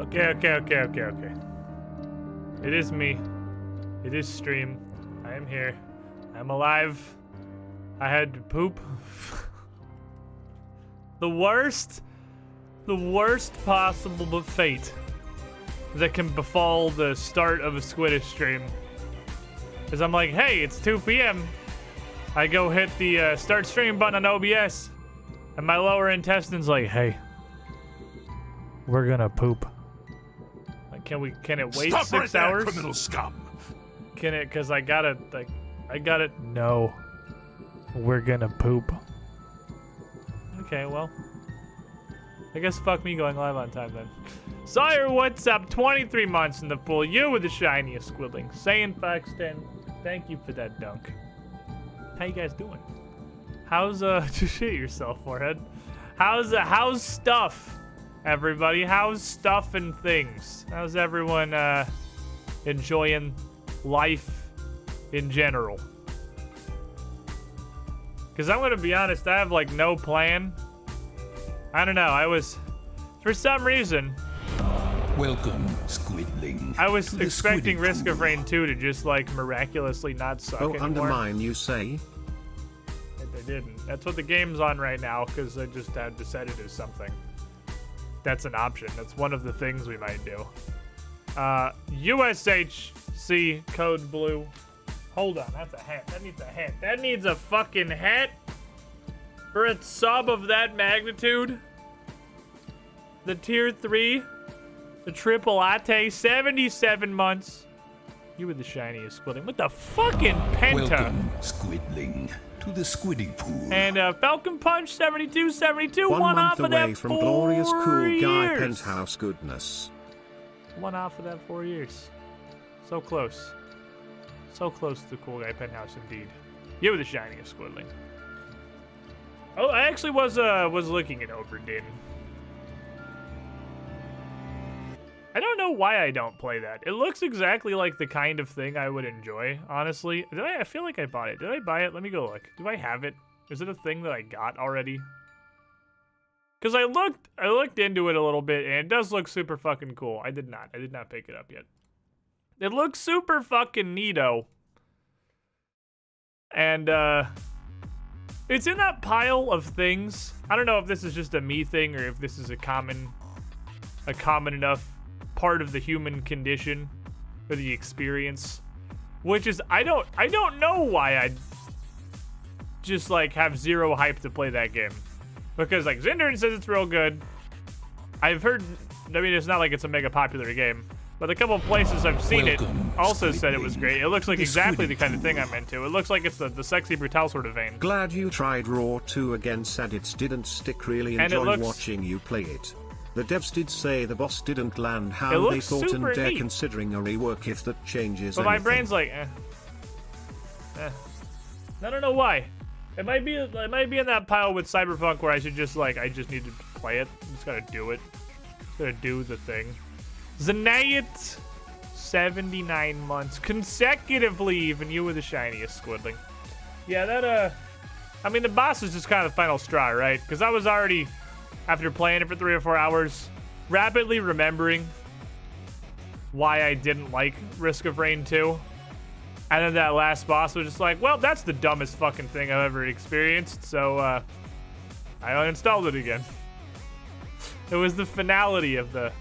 Okay. It is me. It is stream. I am here. I'm alive. I had to poop. The worst possible fate that can befall the start of a Squiddish stream is I'm like, hey, it's 2 p.m. I go hit the start stream button on OBS, and my lower intestine's like, hey, we're gonna poop. Like, can it wait Stop 6 right there, hours? criminal scum. Can it? Cause I gotta. No, we're gonna poop. Okay, well, I guess fuck me going live on time then. Sire, what's up? 23 months in the pool. You with the shiniest squiddling. Saying Fox 10. Thank you for that dunk. How you guys doing? How's just shit yourself, forehead. How's stuff, everybody? How's stuff and things? How's everyone enjoying life in general? Because I'm gonna be honest, I have like no plan. I don't know. For some reason, Welcome, Squidling. I was expecting Risk of Rain 2 to just like miraculously not suck anymore. Undermine, you say? But they didn't. That's what the game's on right now, because I just had to set it as something. That's an option. That's one of the things we might do. USHC code blue. Hold on, that's a hat. That needs a hat. That needs a fucking hat for a sub of that magnitude. The tier 3, the triple latte, 77 months. You were the shiniest squiddling. With the fucking penta. Welcome, Squidling, to the Squiddy Pool. And Falcon Punch, 72, 1 one month off of that away from glorious 4 cool guy years. penthouse goodness. One off of that 4 years. So close. So close to the cool guy penthouse indeed. You were the shiniest squiddling. Oh, I actually was looking at Obra, Dinn. I don't know why I don't play that. It looks exactly like the kind of thing I would enjoy, honestly. I feel like I bought it. Did I buy it? Let me go look. Do I have it? Is it a thing that I got already? Because I looked into it a little bit, and it does look super fucking cool. I did not pick it up yet. It looks super fucking neato. And, it's in that pile of things. I don't know if this is just a me thing or if this is a common enough part of the human condition or the experience, which is I don't know why I just like have zero hype to play that game, because like Zindern says it's real good. I've heard, I mean, it's not like it's a mega popular game, but a couple of places I've seen it also said it was great. It looks like exactly the kind of thing I'm into. It looks like it's the sexy brutal sort of vein. Glad you tried Raw 2 again, said it didn't stick, really enjoy watching you play it. The devs did say the boss didn't land how they thought, and they're considering a rework if that changes anything. My brain's like, I don't know why. It might be in that pile with Cyberpunk where I just need to play it. I'm just gotta do it. Just gotta do the thing. Zanayat, 79 months consecutively. Even you were the shiniest squiddling. Yeah, that I mean, the boss is just kind of the final straw, right? Because I was already, after playing it for 3 or 4 hours, rapidly remembering why I didn't like Risk of Rain 2. And then that last boss was just like, well, that's the dumbest fucking thing I've ever experienced, so I uninstalled it again. It was the finality of the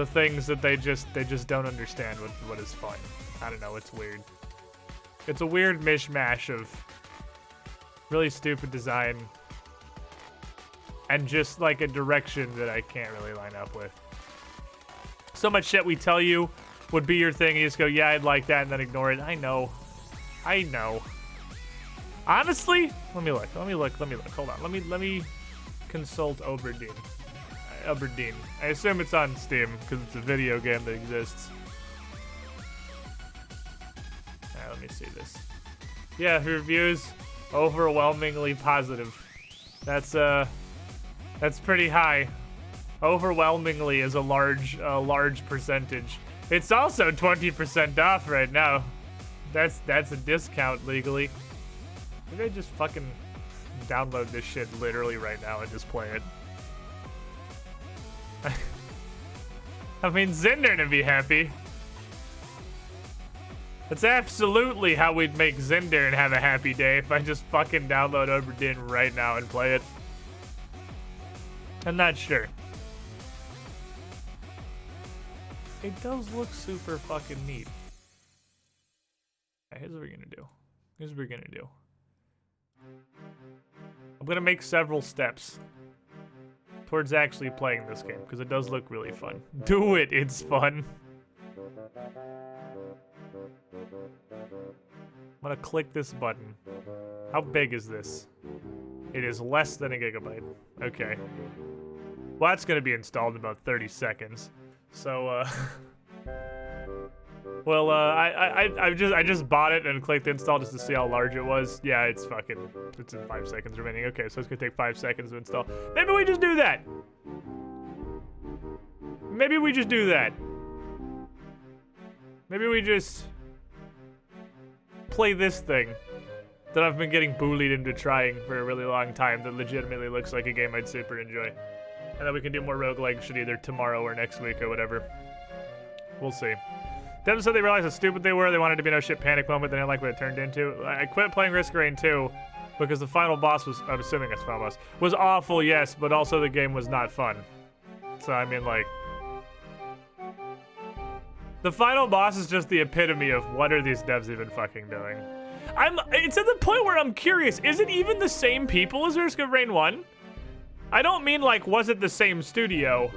things that they just don't understand what is fun. I don't know, it's weird. It's a weird mishmash of really stupid design and just like a direction that I can't really line up with. So much shit we tell you would be your thing, you just go, yeah, I'd like that, and then ignore it. I know. Honestly, let me look. Hold on. Let me consult Obra Dinn. I assume it's on Steam because it's a video game that exists. Let me see this. Yeah, reviews overwhelmingly positive. That's pretty high. Overwhelmingly is a large percentage. It's also 20% off right now. That's a discount legally. Maybe I just fucking download this shit literally right now and just play it. I mean, Zinder to be happy. That's absolutely how we'd make Zinder and have a happy day if I just fucking download Obra Dinn right now and play it. I'm not sure. It does look super fucking neat. Right, here's what we're gonna do. Here's what we're gonna do. I'm gonna make several steps towards actually playing this game because it does look really fun. Do it, it's fun. I'm gonna click this button. How big is this? It is less than a gigabyte. Okay. Well, that's gonna be installed in about 30 seconds. So, well, I just bought it and clicked install just to see how large it was. Yeah, it's in 5 seconds remaining. Okay, so it's gonna take 5 seconds to install. Maybe we just do that. Maybe we just do that. Maybe we just play this thing that I've been getting bullied into trying for a really long time that legitimately looks like a game I'd super enjoy. And then we can do more roguelike shit either tomorrow or next week or whatever. We'll see. Devs said they realized how stupid they were. They wanted to be no shit panic moment. They didn't like what it turned into. I quit playing Risk of Rain 2 because the final boss was, I'm assuming it's final boss, was awful, yes, but also the game was not fun. So, I mean, like, the final boss is just the epitome of what are these devs even fucking doing. It's at the point where I'm curious, is it even the same people as Risk of Rain 1? I don't mean like, was it the same studio?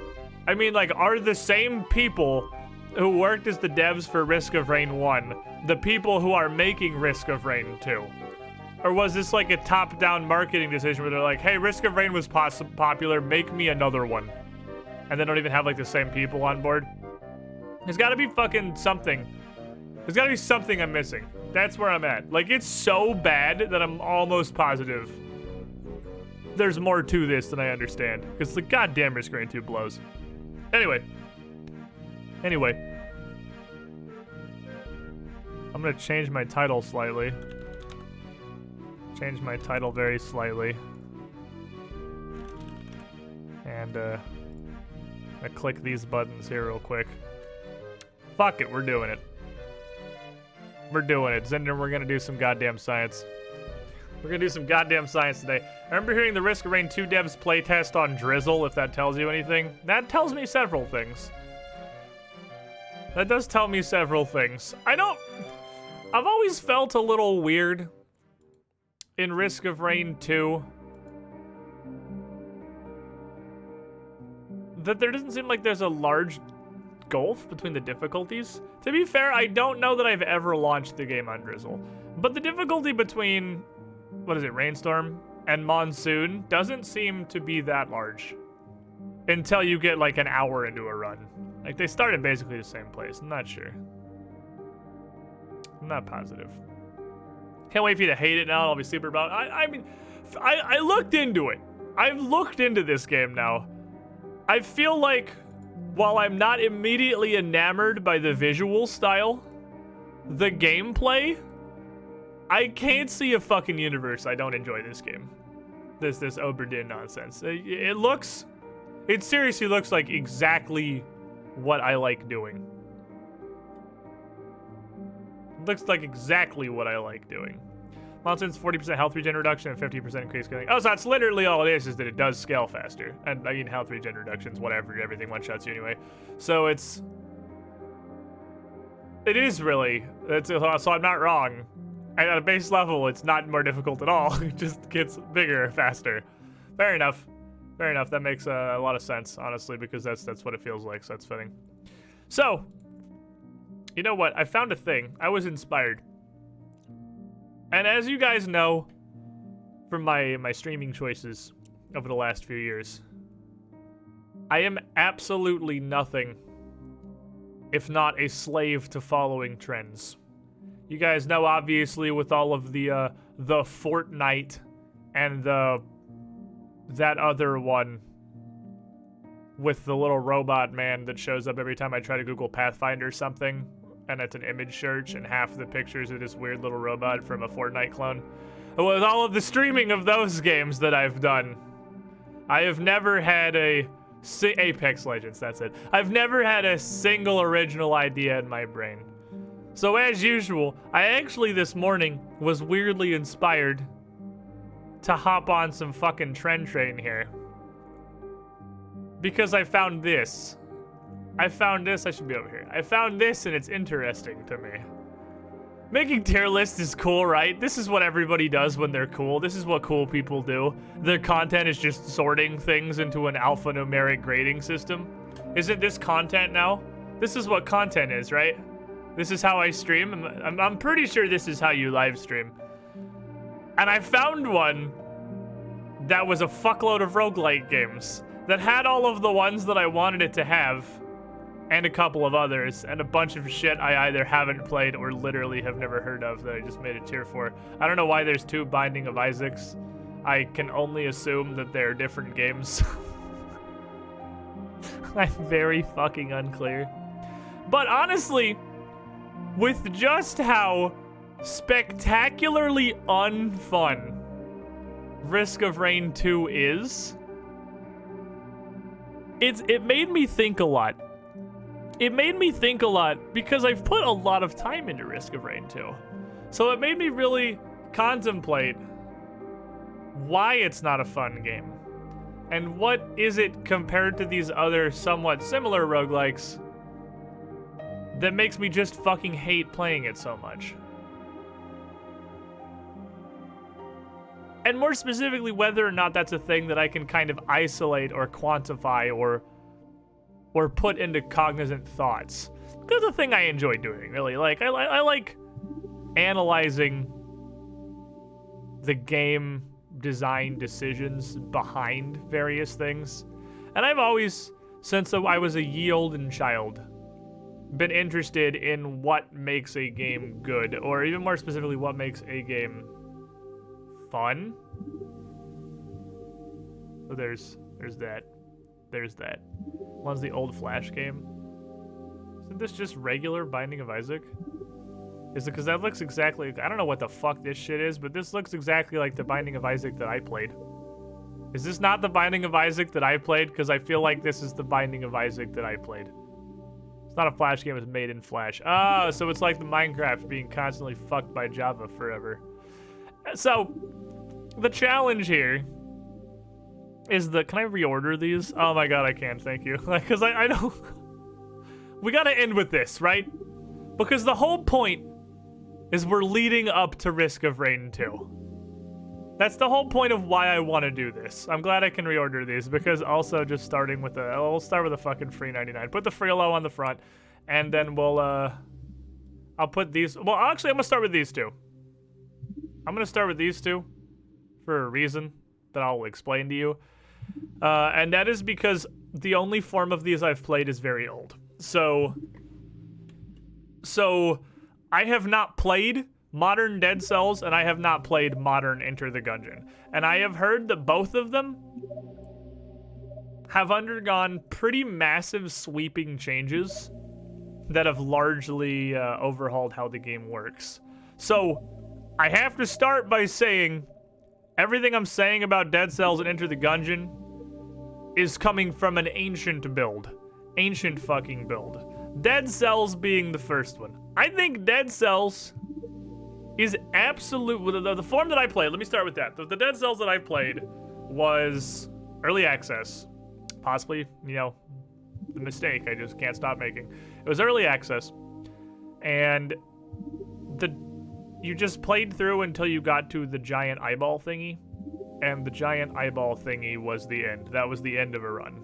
I mean like, are the same people who worked as the devs for Risk of Rain 1 the people who are making Risk of Rain 2? Or was this like a top-down marketing decision where they're like, hey, Risk of Rain was popular, make me another one. And they don't even have like the same people on board? There's gotta be fucking something. There's gotta be something I'm missing. That's where I'm at. Like, it's so bad that I'm almost positive there's more to this than I understand. Because the goddamn Risk of Rain 2 blows. Anyway. I'm gonna change my title slightly. Change my title very slightly. And, I'm gonna click these buttons here real quick. Fuck it, we're doing it. We're doing it. Zinder, we're gonna do some goddamn science. We're gonna do some goddamn science today. I remember hearing the Risk of Rain 2 devs playtest on Drizzle, if that tells you anything. That tells me several things. That does tell me several things. I've always felt a little weird in Risk of Rain 2 that there doesn't seem like there's a large gulf between the difficulties. To be fair, I don't know that I've ever launched the game on Drizzle, but the difficulty between, what is it, Rainstorm and Monsoon doesn't seem to be that large until you get like an hour into a run. Like, they started basically the same place. I'm not sure. I'm not positive. Can't wait for you to hate it now. I'll be super about it. I mean, I looked into it. I've looked into this game now. I feel like while I'm not immediately enamored by the visual style, the gameplay, I can't see a fucking universe I don't enjoy this game. This Obra Dinn nonsense. It seriously looks like exactly what I like doing. It looks like exactly what I like doing. Monsoon's 40% health regen reduction and 50% increased scaling. Oh, so that's literally all it is that it does scale faster. And I mean, health regen reductions, whatever, everything one-shots you anyway. So it is really, so I'm not wrong. And at a base level, it's not more difficult at all. It just gets bigger faster. Fair enough. Fair enough. That makes a lot of sense, honestly, because that's what it feels like, so that's fitting. So, you know what? I found a thing. I was inspired. And as you guys know from my streaming choices over the last few years, I am absolutely nothing if not a slave to following trends. You guys know, obviously, with all of the Fortnite and that other one with the little robot man that shows up every time I try to Google Pathfinder something, and it's an image search, and half the pictures are this weird little robot from a Fortnite clone. With all of the streaming of those games that I've done, I have never had a Apex Legends, that's it. I've never had a single original idea in my brain. So as usual, I actually this morning was weirdly inspired to hop on some fucking trend train here. Because I found this. I should be over here. I found this and it's interesting to me. Making tier lists is cool, right? This is what everybody does when they're cool. This is what cool people do. Their content is just sorting things into an alphanumeric grading system. Isn't this content now? This is what content is, right? This is how I stream. I'm pretty sure this is how you live stream. And I found one that was a fuckload of roguelike games that had all of the ones that I wanted it to have, and a couple of others, and a bunch of shit I either haven't played or literally have never heard of that I just made a tier for. I don't know why there's 2 Binding of Isaacs. I can only assume that they're different games. I'm very fucking unclear. But honestly, with just how spectacularly unfun Risk of Rain 2 is, it made me think a lot. It made me think a lot because I've put a lot of time into Risk of Rain 2. So it made me really contemplate why it's not a fun game. And what is it compared to these other somewhat similar roguelikes that makes me just fucking hate playing it so much. And more specifically, whether or not that's a thing that I can kind of isolate or quantify or put into cognizant thoughts. Because the thing I enjoy doing, really. Like, I like analyzing the game design decisions behind various things. And I've always, since I was a ye olden child, been interested in what makes a game good, or even more specifically, what makes a game fun. So there's that. There's that. One's the old Flash game. Isn't this just regular Binding of Isaac? Is it because that looks exactly... I don't know what the fuck this shit is, but this looks exactly like the Binding of Isaac that I played. Is this not the Binding of Isaac that I played? Because I feel like this is the Binding of Isaac that I played. It's not a Flash game, it's made in Flash. Oh, so it's like the Minecraft being constantly fucked by Java forever. So, the challenge here is the... Can I reorder these? Oh my god, I can, thank you. Because I don't... We gotta end with this, right? Because the whole point is we're leading up to Risk of Rain 2. That's the whole point of why I want to do this. I'm glad I can reorder these, because also just starting with we'll start with a fucking free 99. Put the Freelo on the front, and then we'll, I'll put these... Well, actually, I'm gonna start with these two. I'm gonna start with these two for a reason that I'll explain to you. And that is because the only form of these I've played is very old. So I have not played modern Dead Cells, and I have not played modern Enter the Gungeon. And I have heard that both of them have undergone pretty massive sweeping changes that have largely overhauled how the game works. So I have to start by saying everything I'm saying about Dead Cells and Enter the Gungeon is coming from an ancient build. Ancient fucking build. Dead Cells being the first one. I think Dead Cells is absolute... The form that I played, let me start with that. The Dead Cells that I played was early access. Possibly, you know, the mistake I just can't stop making. It was early access. And you just played through until you got to the giant eyeball thingy. And the giant eyeball thingy was the end. That was the end of a run.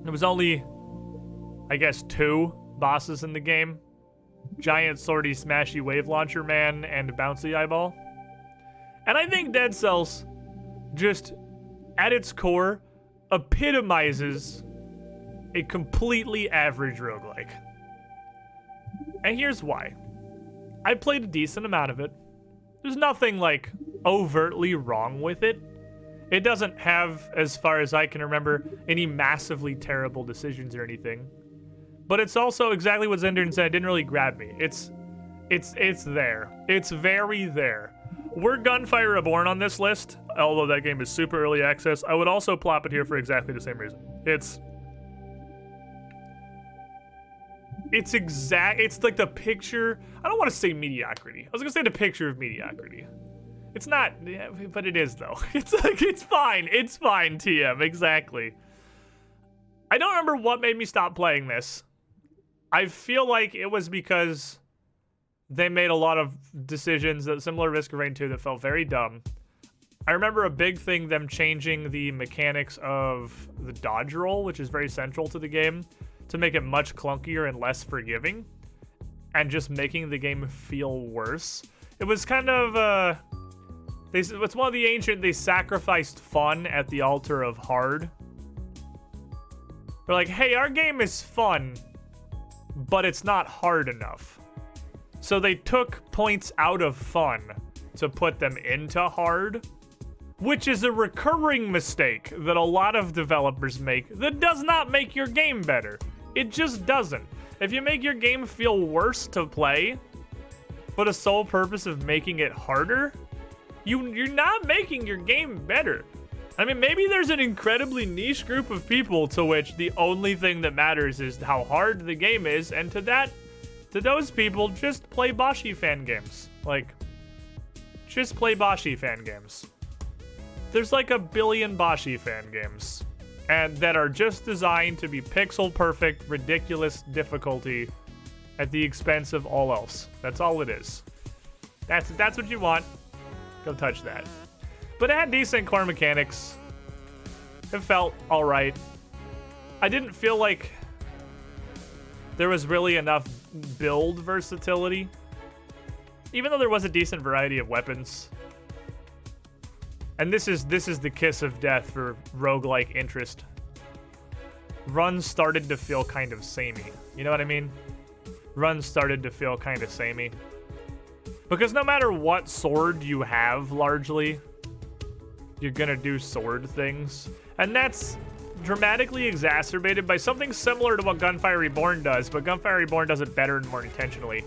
There was only, I guess, 2 bosses in the game. Giant swordy smashy wave launcher man and bouncy eyeball. And I think Dead Cells just, at its core, epitomizes a completely average roguelike. And here's why. I played a decent amount of it. There's nothing, like, overtly wrong with it. It doesn't have, as far as I can remember, any massively terrible decisions or anything. But it's also exactly what Zendern said. It didn't really grab me. It's there. It's very there. We're Gunfire Reborn on this list, although that game is super early access. I would also plop it here for exactly the same reason. It's like the picture. I don't want to say mediocrity. I was gonna say the picture of mediocrity. It's not, but it is though. It's like, it's fine, TM, exactly. I don't remember what made me stop playing this. I feel like it was because they made a lot of decisions that similar to Risk of Rain 2 that felt very dumb. I remember a big thing, them changing the mechanics of the dodge roll, which is very central to the game, to make it much clunkier and less forgiving, and just making the game feel worse. It was kind of, it's one of the ancient, they sacrificed fun at the altar of hard. They're like, hey, our game is fun, but it's not hard enough. So they took points out of fun to put them into hard, which is a recurring mistake that a lot of developers make that does not make your game better. It just doesn't. If you make your game feel worse to play for the sole purpose of making it harder, you're not making your game better. I mean, maybe there's an incredibly niche group of people to which the only thing that matters is how hard the game is, and to those people, just play Bashi fan games. Like, just play Bashi fan games. There's like 1 billion Bashi fan games, and that are just designed to be pixel perfect, ridiculous difficulty at the expense of all else. That's all it is. That's what you want. Go touch that. But it had decent core mechanics. It felt alright. I didn't feel like there was really enough build versatility, even though there was a decent variety of weapons. And this is the kiss of death for roguelike interest. Runs started to feel kind of samey. You know what I mean? Runs started to feel kind of samey. Because no matter what sword you have, largely, you're gonna do sword things. And that's dramatically exacerbated by something similar to what Gunfire Reborn does, but Gunfire Reborn does it better and more intentionally,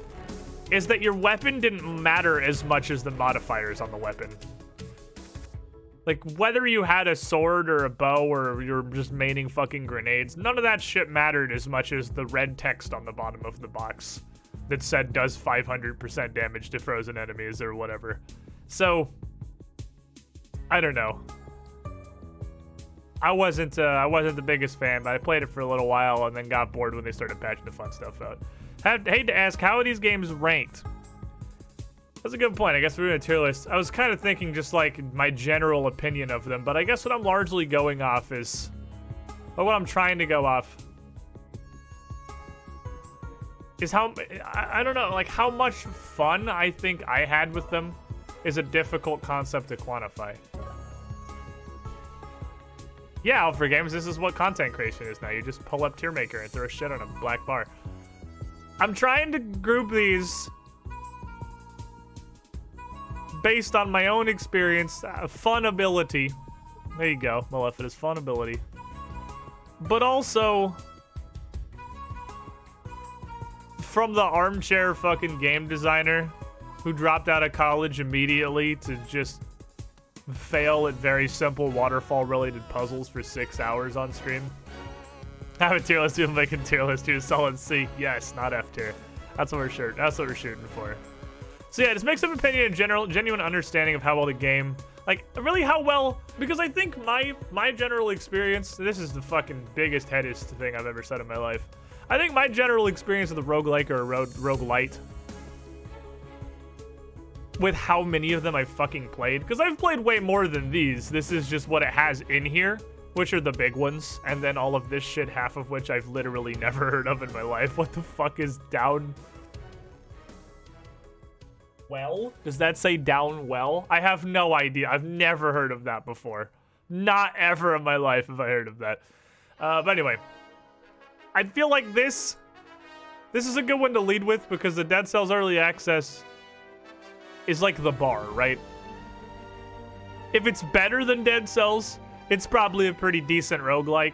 is that your weapon didn't matter as much as the modifiers on the weapon. Like, whether you had a sword or a bow or you're just maining fucking grenades, none of that shit mattered as much as the red text on the bottom of the box that said does 500% damage to frozen enemies or whatever. So, I don't know. I wasn't the biggest fan, but I played it for a little while and then got bored when they started patching the fun stuff out. Hate to ask, how are these games ranked? That's a good point. I guess we're doing a tier list. I was kind of thinking just like my general opinion of them, but I guess what I'm largely going off is, or what I'm trying to go off is how, I don't know, like how much fun I think I had with them is a difficult concept to quantify. Yeah, Alpha Games, this is what content creation is now. You just pull up Tier Maker and throw shit on a black bar. I'm trying to group these based on my own experience, fun ability. There you go, Maleficus, fun ability. But also, from the armchair fucking game designer who dropped out of college immediately to just fail at very simple waterfall-related puzzles for 6 hours on stream. I have a tier list, I'm making tier list to solid C. Yes, not F tier. That's what we're shooting for. So yeah, just mix up opinion and genuine understanding of how well the game, like really how well, because I think my general experience, this is the fucking biggest headiest thing I've ever said in my life. I think my general experience of the roguelike or roguelite, with how many of them I've fucking played, because I've played way more than these. This is just what it has in here, which are the big ones, and then all of this shit, half of which I've literally never heard of in my life. What the fuck is down? Well? Does that say down well? I have no idea. I've never heard of that before. Not ever in my life have I heard of that. But anyway, I feel like this is a good one to lead with because the Dead Cells Early Access is like the bar, right? If it's better than Dead Cells, it's probably a pretty decent roguelike.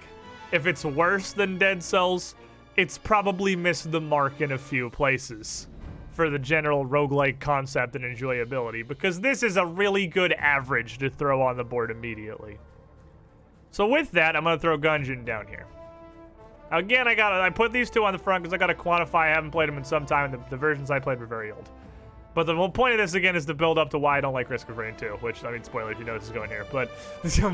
If it's worse than Dead Cells, it's probably missed the mark in a few places for the general roguelike concept and enjoyability, because this is a really good average to throw on the board immediately. So with that, I'm gonna throw Gungeon down here. Again, I put these two on the front because I gotta quantify. I haven't played them in some time, and the versions I played were very old. But the whole point of this, again, is to build up to why I don't like Risk of Rain 2, which, I mean, spoilers, you know this is going here. But,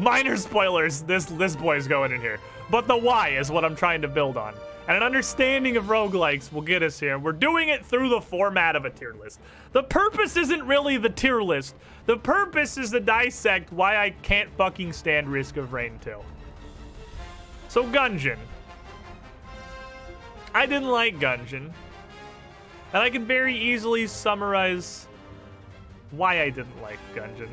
minor spoilers, this boy is going in here. But the why is what I'm trying to build on. And an understanding of roguelikes will get us here. We're doing it through the format of a tier list. The purpose isn't really the tier list. The purpose is to dissect why I can't fucking stand Risk of Rain 2. So, Gungeon. I didn't like Gungeon. And I can very easily summarize why I didn't like Gungeon.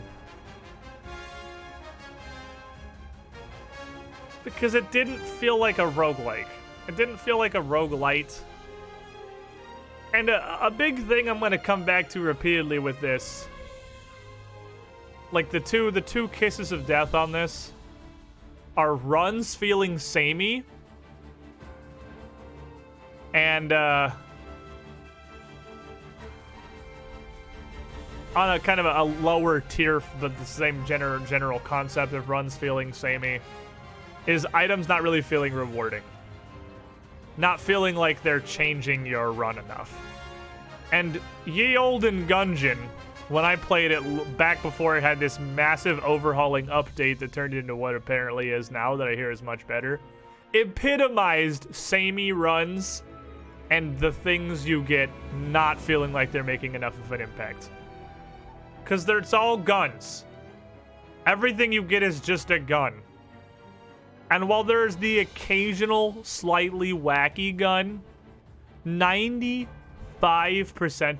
Because it didn't feel like a roguelike. It didn't feel like a roguelite. And a big thing I'm going to come back to repeatedly with this, like the two kisses of death on this, are runs feeling samey, and on a kind of a lower tier, but the same general concept of runs feeling samey, is items not really feeling rewarding. Not feeling like they're changing your run enough. And ye olden Gungeon, when I played it back before it had this massive overhauling update that turned it into what apparently is now, that I hear is much better, epitomized samey runs and the things you get not feeling like they're making enough of an impact. Because it's all guns. Everything you get is just a gun. And while there's the occasional slightly wacky gun, 95%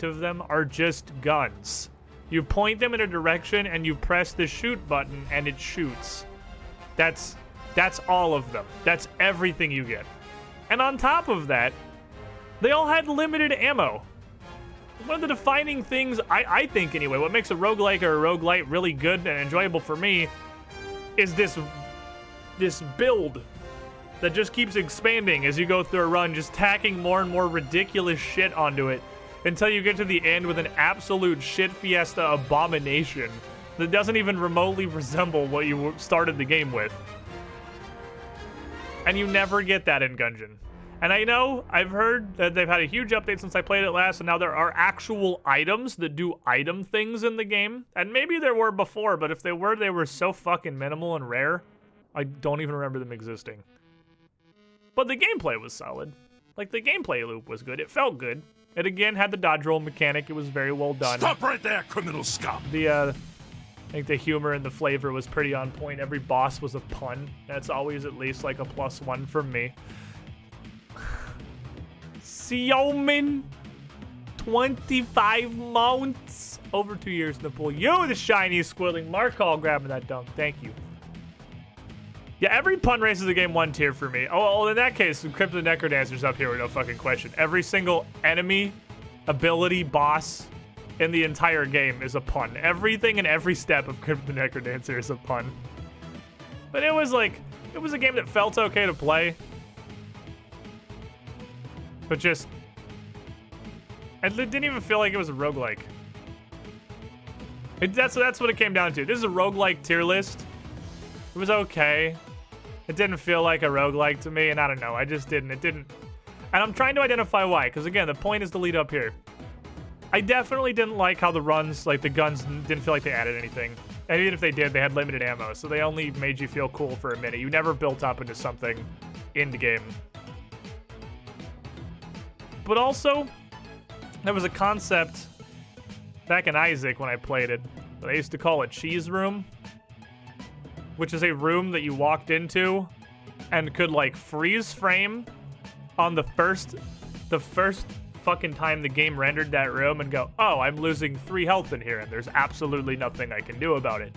of them are just guns. You point them in a direction and you press the shoot button and it shoots. That's all of them. That's everything you get. And on top of that, they all had limited ammo. One of the defining things, I think anyway, what makes a roguelike or a roguelite really good and enjoyable for me is this build that just keeps expanding as you go through a run, just tacking more and more ridiculous shit onto it until you get to the end with an absolute shit fiesta abomination that doesn't even remotely resemble what you started the game with. And you never get that in Gungeon. And I know, I've heard that they've had a huge update since I played it last, and now there are actual items that do item things in the game. And maybe there were before, but if they were so fucking minimal and rare, I don't even remember them existing. But the gameplay was solid. Like, the gameplay loop was good. It felt good. It, again, had the dodge roll mechanic. It was very well done. Stop right there, criminal scum! I think the humor and the flavor was pretty on point. Every boss was a pun. That's always at least like a +1 from me. Xiaomin, 25 months, over 2 years in the pool. You, the shiny squirreling Markall, grabbing that dunk. Thank you. Yeah, every pun raises the game 1 tier for me. Oh, in that case, Crypt of the Necrodancer's up here with no fucking question. Every single enemy, ability, boss in the entire game is a pun. Everything and every step of Crypt of the Necrodancer is a pun. But it was a game that felt okay to play. But just, it didn't even feel like it was a roguelike. That's what it came down to. This is a roguelike tier list. It was okay. It didn't feel like a roguelike to me, and I don't know. I just didn't. It didn't. And I'm trying to identify why, because again, the point is to lead up here. I definitely didn't like how the runs, like the guns, didn't feel like they added anything. And even if they did, they had limited ammo, so they only made you feel cool for a minute. You never built up into something in the game. But also, there was a concept back in Isaac when I played it that I used to call a cheese room, which is a room that you walked into and could like freeze frame on the first fucking time the game rendered that room and go, oh, I'm losing 3 health in here and there's absolutely nothing I can do about it.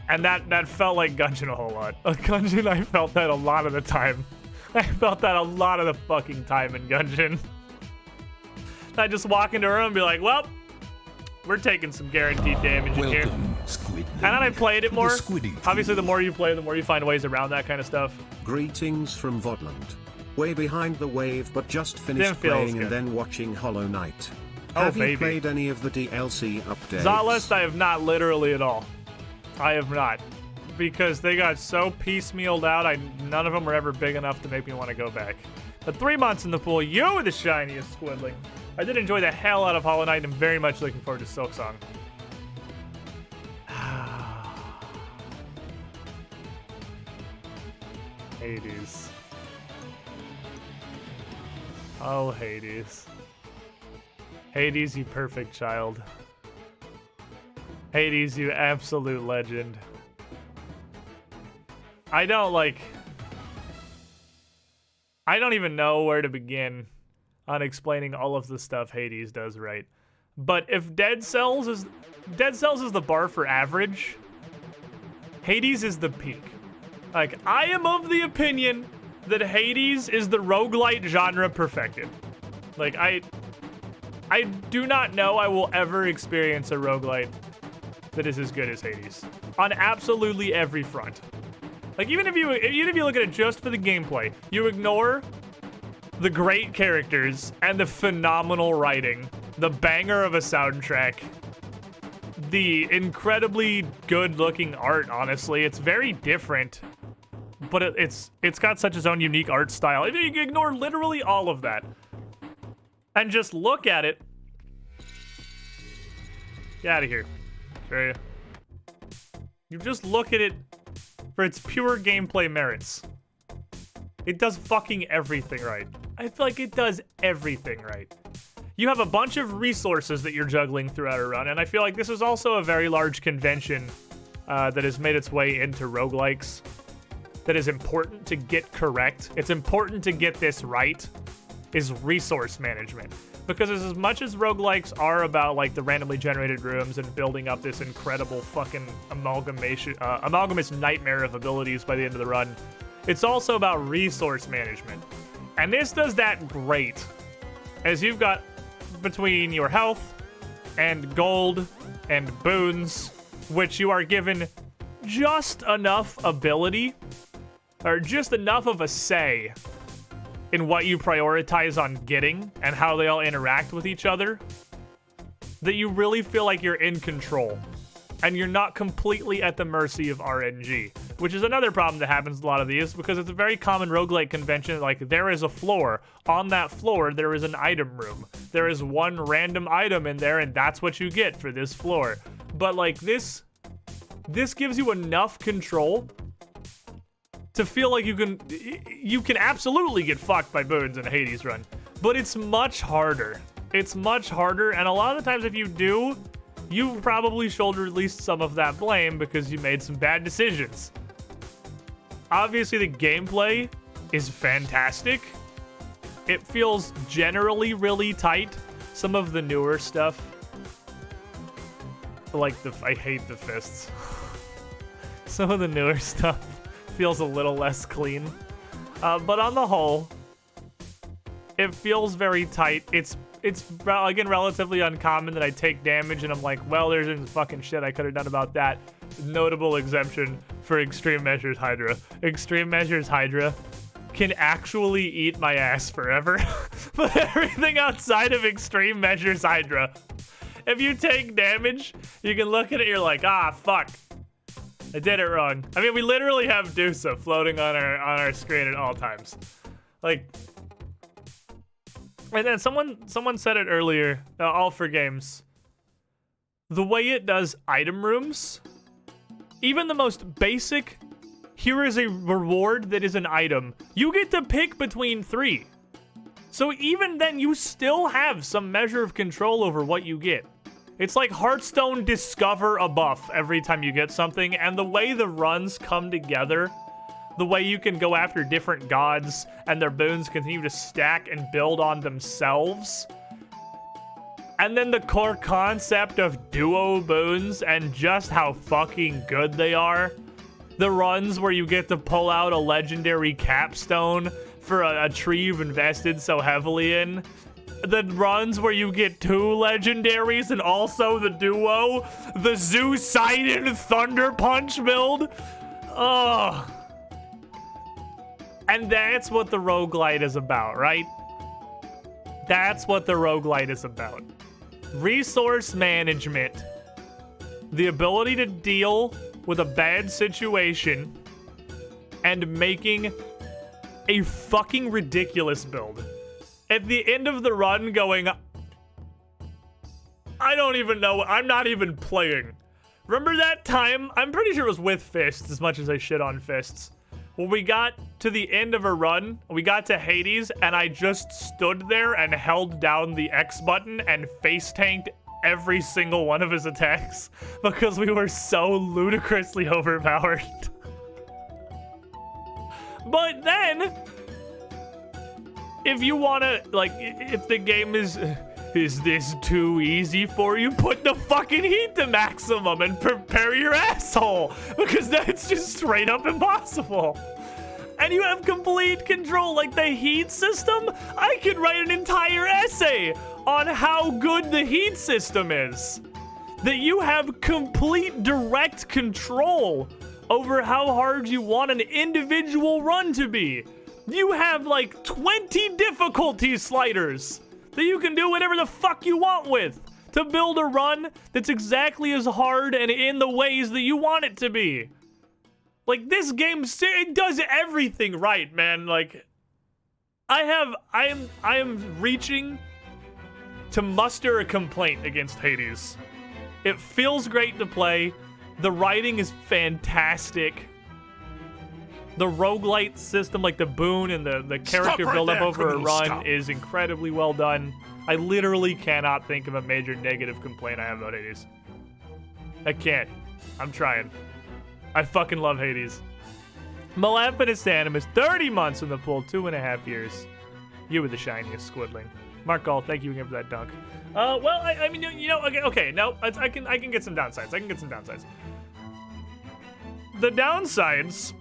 And that felt like Gungeon a whole lot. Gungeon, I felt that a lot of the time. I felt that a lot of the fucking time in Gungeon. I just walk into a room and be like, well, we're taking some guaranteed damage in here. Squidling. And then I played it more. Squiddy Obviously, the more you play, the more you find ways around that kind of stuff. Greetings from Vodland. Way behind the wave, but just finished playing and then watching Hollow Knight. Have you played any of the DLC updates? Zalist, I have not literally at all. I have not. because they got so piecemealed out, none of them were ever big enough to make me want to go back. But 3 months in the pool, you were the shiniest Squidling. I did enjoy the hell out of Hollow Knight and I'm very much looking forward to Silksong. Hades. Oh, Hades. Hades, you perfect child. Hades, you absolute legend. I don't even know where to begin on explaining all of the stuff Hades does right. But if Dead Cells is the bar for average, Hades is the peak. Like, I am of the opinion that Hades is the roguelite genre perfected. Like, I do not know I will ever experience a roguelite that is as good as Hades on absolutely every front. Like, even if you look at it just for the gameplay, you ignore the great characters and the phenomenal writing, the banger of a soundtrack, the incredibly good-looking art. Honestly, it's very different, but it's got such its own unique art style. If you ignore literally all of that and just look at it, get out of here. Sure. You just look at it for its pure gameplay merits. It does fucking everything right. I feel like it does everything right. You have a bunch of resources that you're juggling throughout a run, and I feel like this is also a very large convention that has made its way into roguelikes that is important to get correct. It's important to get this right, is resource management. Because as much as roguelikes are about like the randomly generated rooms and building up this incredible fucking amalgamous nightmare of abilities by the end of the run, it's also about resource management. And this does that great, as you've got between your health and gold and boons, which you are given just enough ability, or just enough of a say in what you prioritize on getting and how they all interact with each other, that you really feel like you're in control and you're not completely at the mercy of RNG, which is another problem that happens in a lot of these, because it's a very common roguelike convention. Like, there is a floor. On that floor, there is an item room. There is one random item in there, and that's what you get for this floor. But like, this gives you enough control to feel like you can absolutely get fucked by boons in a Hades run, but it's much harder. It's much harder, and a lot of the times if you do, you probably shoulder at least some of that blame because you made some bad decisions. Obviously, the gameplay is fantastic. It feels generally really tight. Some of the newer stuff, like I hate the fists. Some of the newer stuff feels a little less clean, but on the whole, it feels very tight. It's again relatively uncommon that I take damage and I'm like, well, there's fucking shit I could have done about that. Notable exemption for Extreme Measures Hydra. Extreme Measures Hydra can actually eat my ass forever, but everything outside of Extreme Measures Hydra, if you take damage, you can look at it, you're like, ah, fuck. I did it wrong. I mean, we literally have Dusa floating on our screen at all times. Like, and then someone said it earlier, all for games. The way it does item rooms, even the most basic, here is a reward that is an item, you get to pick between 3. So even then, you still have some measure of control over what you get. It's like Hearthstone discover a buff every time you get something, and the way the runs come together, the way you can go after different gods and their boons continue to stack and build on themselves, and then the core concept of duo boons and just how fucking good they are. The runs where you get to pull out a legendary capstone for a tree you've invested so heavily in. The runs where you get 2 legendaries and also the duo. The Zeus-Sidon Thunder Punch build. Ugh. And that's what the roguelite is about, right? That's what the roguelite is about. Resource management. The ability to deal with a bad situation and making a fucking ridiculous build. At the end of the run going, I don't even know, I'm not even playing. Remember that time? I'm pretty sure it was with Fists, as much as I shit on Fists. When we got to the end of a run, we got to Hades, and I just stood there and held down the X button and face tanked every single one of his attacks because we were so ludicrously overpowered. But then, if you wanna, like, if the game is this too easy for you? Put the fucking heat to maximum and prepare your asshole, because that's just straight up impossible. And you have complete control, like the heat system. I could write an entire essay on how good the heat system is. That you have complete direct control over how hard you want an individual run to be. You have like 20 difficulty sliders that you can do whatever the fuck you want with to build a run that's exactly as hard and in the ways that you want it to be. Like, this game, it does everything right, man. Like, I am reaching to muster a complaint against Hades. It feels great to play. The writing is fantastic. The roguelite system, like the boon and the character build-up over a run is incredibly well done. I literally cannot think of a major negative complaint I have about Hades. I can't. I'm trying. I fucking love Hades. Maleficus Animus, 30 months in the pool, 2.5 years. You were the shiniest, Squidling. Mark Gall, thank you again for that dunk. Well, I mean, you know, okay, no, I can get some downsides. The downsides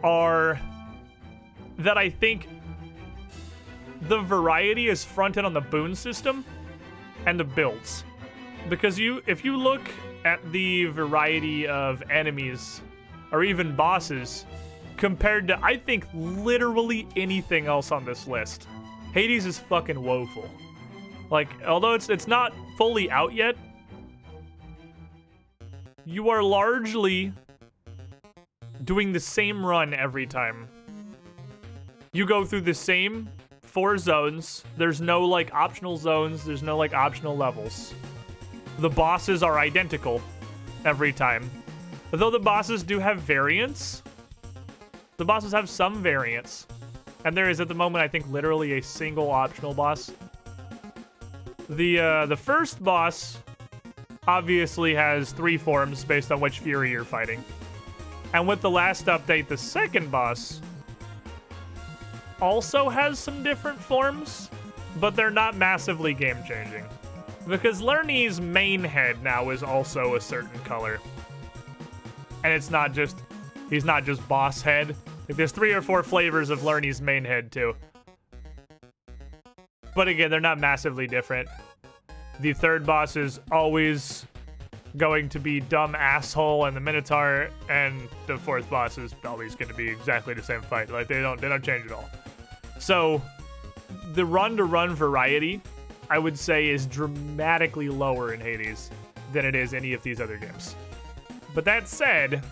are that I think the variety is fronted on the boon system and the builds. Because if you look at the variety of enemies or even bosses compared to, I think, literally anything else on this list, Hades is fucking woeful. Like, although it's not fully out yet, you are largely doing the same run every time. You go through the same 4 zones. There's no, like, optional zones. There's no, like, optional levels. The bosses are identical every time. Though the bosses do have variants. The bosses have some variants. And there is, at the moment, I think, literally a single optional boss. The first boss obviously has 3 forms based on which Fury you're fighting. And with the last update, the second boss also has some different forms, but they're not massively game-changing. Because Lernie's main head now is also a certain color. And it's not just, he's not just boss head. Like, there's 3 or 4 flavors of Lernie's main head too. But again, they're not massively different. The third boss is always going to be dumb asshole and the Minotaur, and the fourth boss is always going to be exactly the same fight. Like, they don't change at all. So the run-to-run variety, I would say, is dramatically lower in Hades than it is any of these other games. But that said,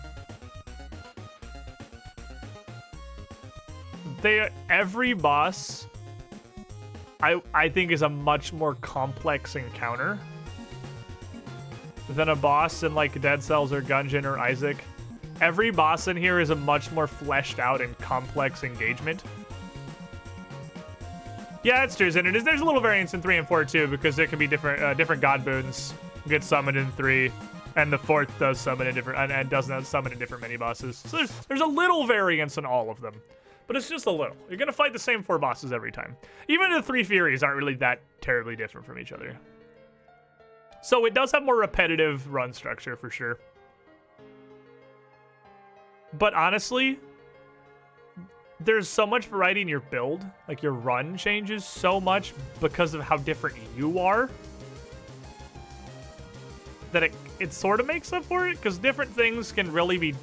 every boss I think is a much more complex encounter than a boss in, like, Dead Cells or Gungeon or Isaac. Every boss in here is a much more fleshed out and complex engagement. Yeah, it's true, and there's a little variance in 3 and 4 too, because there can be different god boons get summoned in 3, and the 4th does summon a different and doesn't summon in different mini bosses. So there's a little variance in all of them, but it's just a little. You're gonna fight the same 4 bosses every time. Even the 3 Furies aren't really that terribly different from each other. So it does have more repetitive run structure for sure. But honestly, there's so much variety in your build. Like, your run changes so much because of how different you are, that it sort of makes up for it, because different things can really be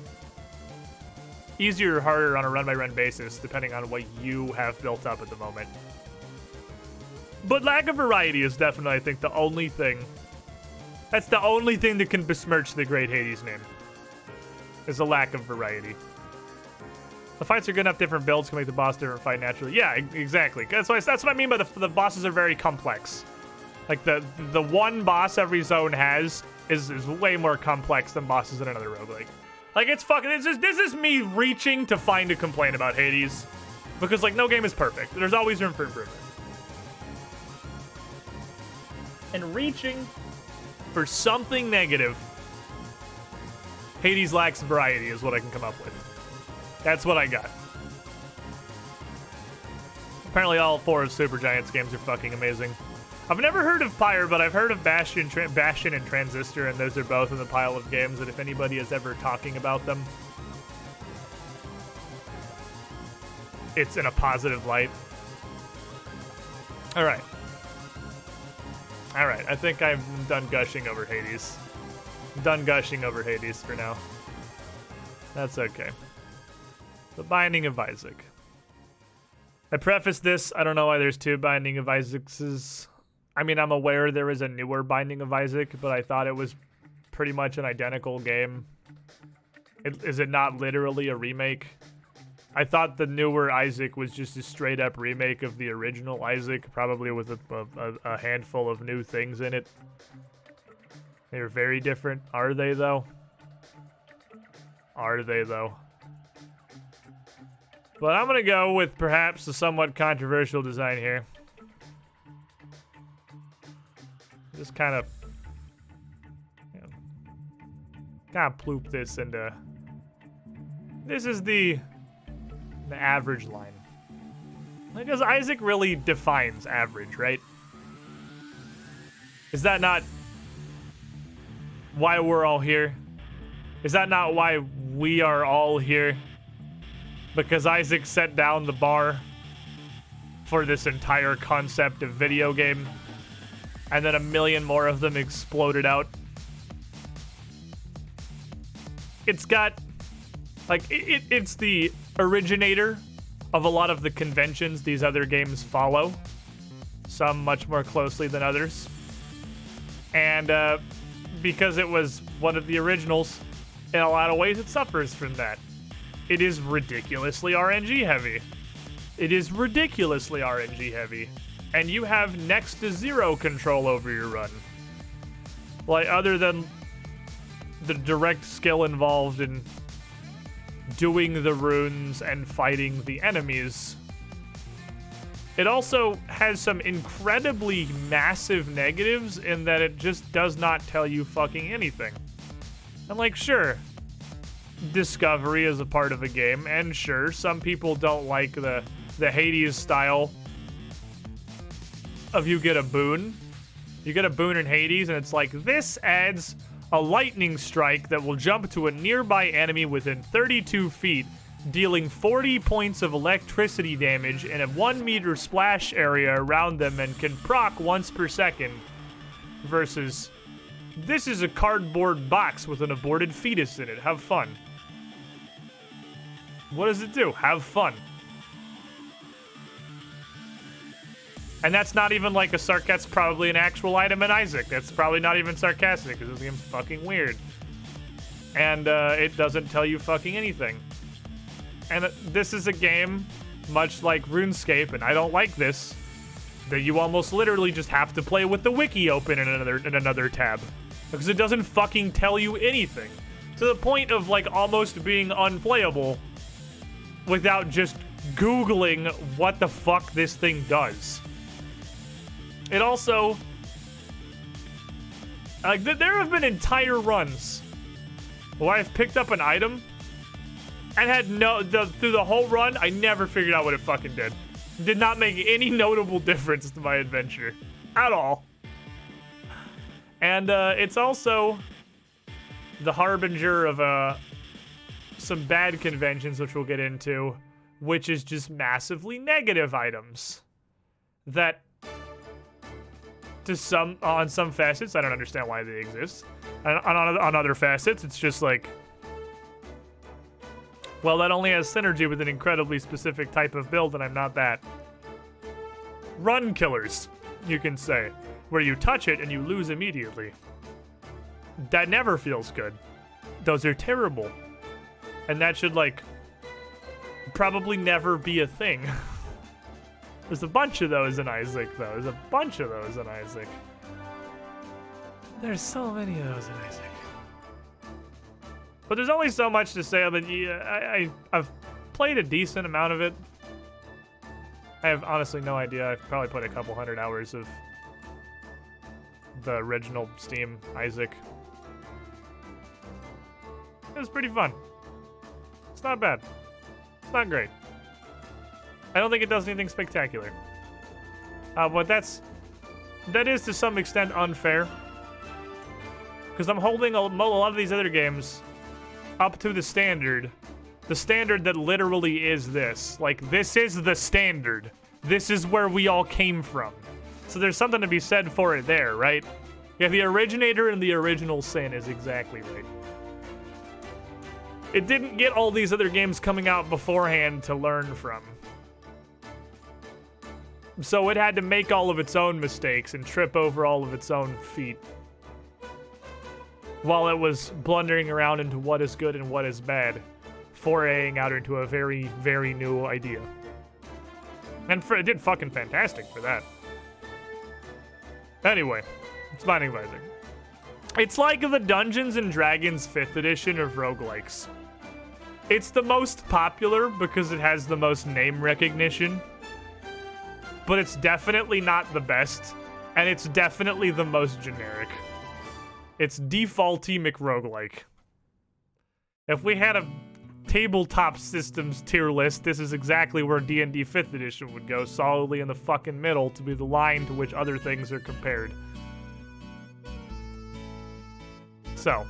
easier or harder on a run-by-run basis, depending on what you have built up at the moment. But lack of variety is definitely, I think, the only thing. That's the only thing that can besmirch the great Hades name. is a lack of variety. The fights are good enough, different builds can make the boss different fight naturally. Yeah, exactly. That's what I mean by the bosses are very complex. Like, the one boss every zone has is way more complex than bosses in another roguelike. Like, it's fucking, this is me reaching to find a complaint about Hades. Because, like, no game is perfect. There's always room for improvement. And reaching for something negative, Hades lacks variety is what I can come up with. That's what I got. Apparently all 4 of Supergiant's games are fucking amazing. I've never heard of Pyre, but I've heard of Bastion and Transistor, and those are both in the pile of games that if anybody is ever talking about them, it's in a positive light. Alright. Alright, I think I'm done gushing over Hades. I'm done gushing over Hades for now. That's okay. The Binding of Isaac. I preface this, I don't know why there's 2 Binding of Isaacs. I mean, I'm aware there is a newer Binding of Isaac, but I thought it was pretty much an identical game. Is it not literally a remake? I thought the newer Isaac was just a straight-up remake of the original Isaac, probably with a handful of new things in it. They're very different. Are they, though? Are they, though? But I'm going to go with perhaps a somewhat controversial design here. Just kind of ploop this into... This is the average line. Because Isaac really defines average, right? Is that not why we're all here? Is that not why we are all here? Because Isaac set down the bar for this entire concept of video game, and then a million more of them exploded out. It's got, like, it's the originator of a lot of the conventions these other games follow, some much more closely than others. And because it was one of the originals, in a lot of ways it suffers from that. It is ridiculously RNG heavy. It is ridiculously RNG heavy. And you have next to zero control over your run. Like, other than the direct skill involved in doing the runes and fighting the enemies. It also has some incredibly massive negatives in that it just does not tell you fucking anything. And, like, sure, discovery is a part of a game, and sure, some people don't like the Hades style of you get a boon. You get a boon in Hades, and it's like, this adds a lightning strike that will jump to a nearby enemy within 32 feet, dealing 40 points of electricity damage in a 1 meter splash area around them and can proc once per second. Versus, this is a cardboard box with an aborted fetus in it. Have fun. What does it do? Have fun. And that's not even like that's probably an actual item in Isaac. That's probably not even sarcastic, because this game's fucking weird. And it doesn't tell you fucking anything. And this is a game, much like RuneScape, and I don't like this, that you almost literally just have to play with the wiki open in another tab. Because it doesn't fucking tell you anything. To the point of, like, almost being unplayable without just Googling what the fuck this thing does. It also, like, there have been entire runs where I've picked up an item and had through the whole run, I never figured out what it fucking did. Did not make any notable difference to my adventure at all. And it's also the harbinger of some bad conventions, which we'll get into, which is just massively negative items that, on some facets, I don't understand why they exist. And on other facets, it's just like, well, that only has synergy with an incredibly specific type of build, and I'm not that. Run killers, you can say, where you touch it and you lose immediately. That never feels good. Those are terrible. And that should, like, probably never be a thing. There's a bunch of those in Isaac, though. There's a bunch of those in Isaac. There's so many of those in Isaac. But there's only so much to say. I mean, I've played a decent amount of it. I have honestly no idea. I've probably put a couple 100 hours of the original Steam Isaac. It was pretty fun. It's not bad. It's not great. I don't think it does anything spectacular. But that is to some extent unfair. Because I'm holding a lot of these other games up to the standard that literally is this. Like, this is the standard. This is where we all came from. So there's something to be said for it there, right? Yeah, the originator and the original sin is exactly right. It didn't get all these other games coming out beforehand to learn from. So it had to make all of its own mistakes and trip over all of its own feet, while it was blundering around into what is good and what is bad, foraying out into a very, very new idea. And it did fucking fantastic for that. Anyway, it's Binding of Isaac. It's like the Dungeons & Dragons 5th edition of roguelikes. It's the most popular because it has the most name recognition, but it's definitely not the best, and it's definitely the most generic. It's defaulty McRoguelike. If we had a tabletop systems tier list, this is exactly where D&D 5th edition would go, solidly in the fucking middle to be the line to which other things are compared. So.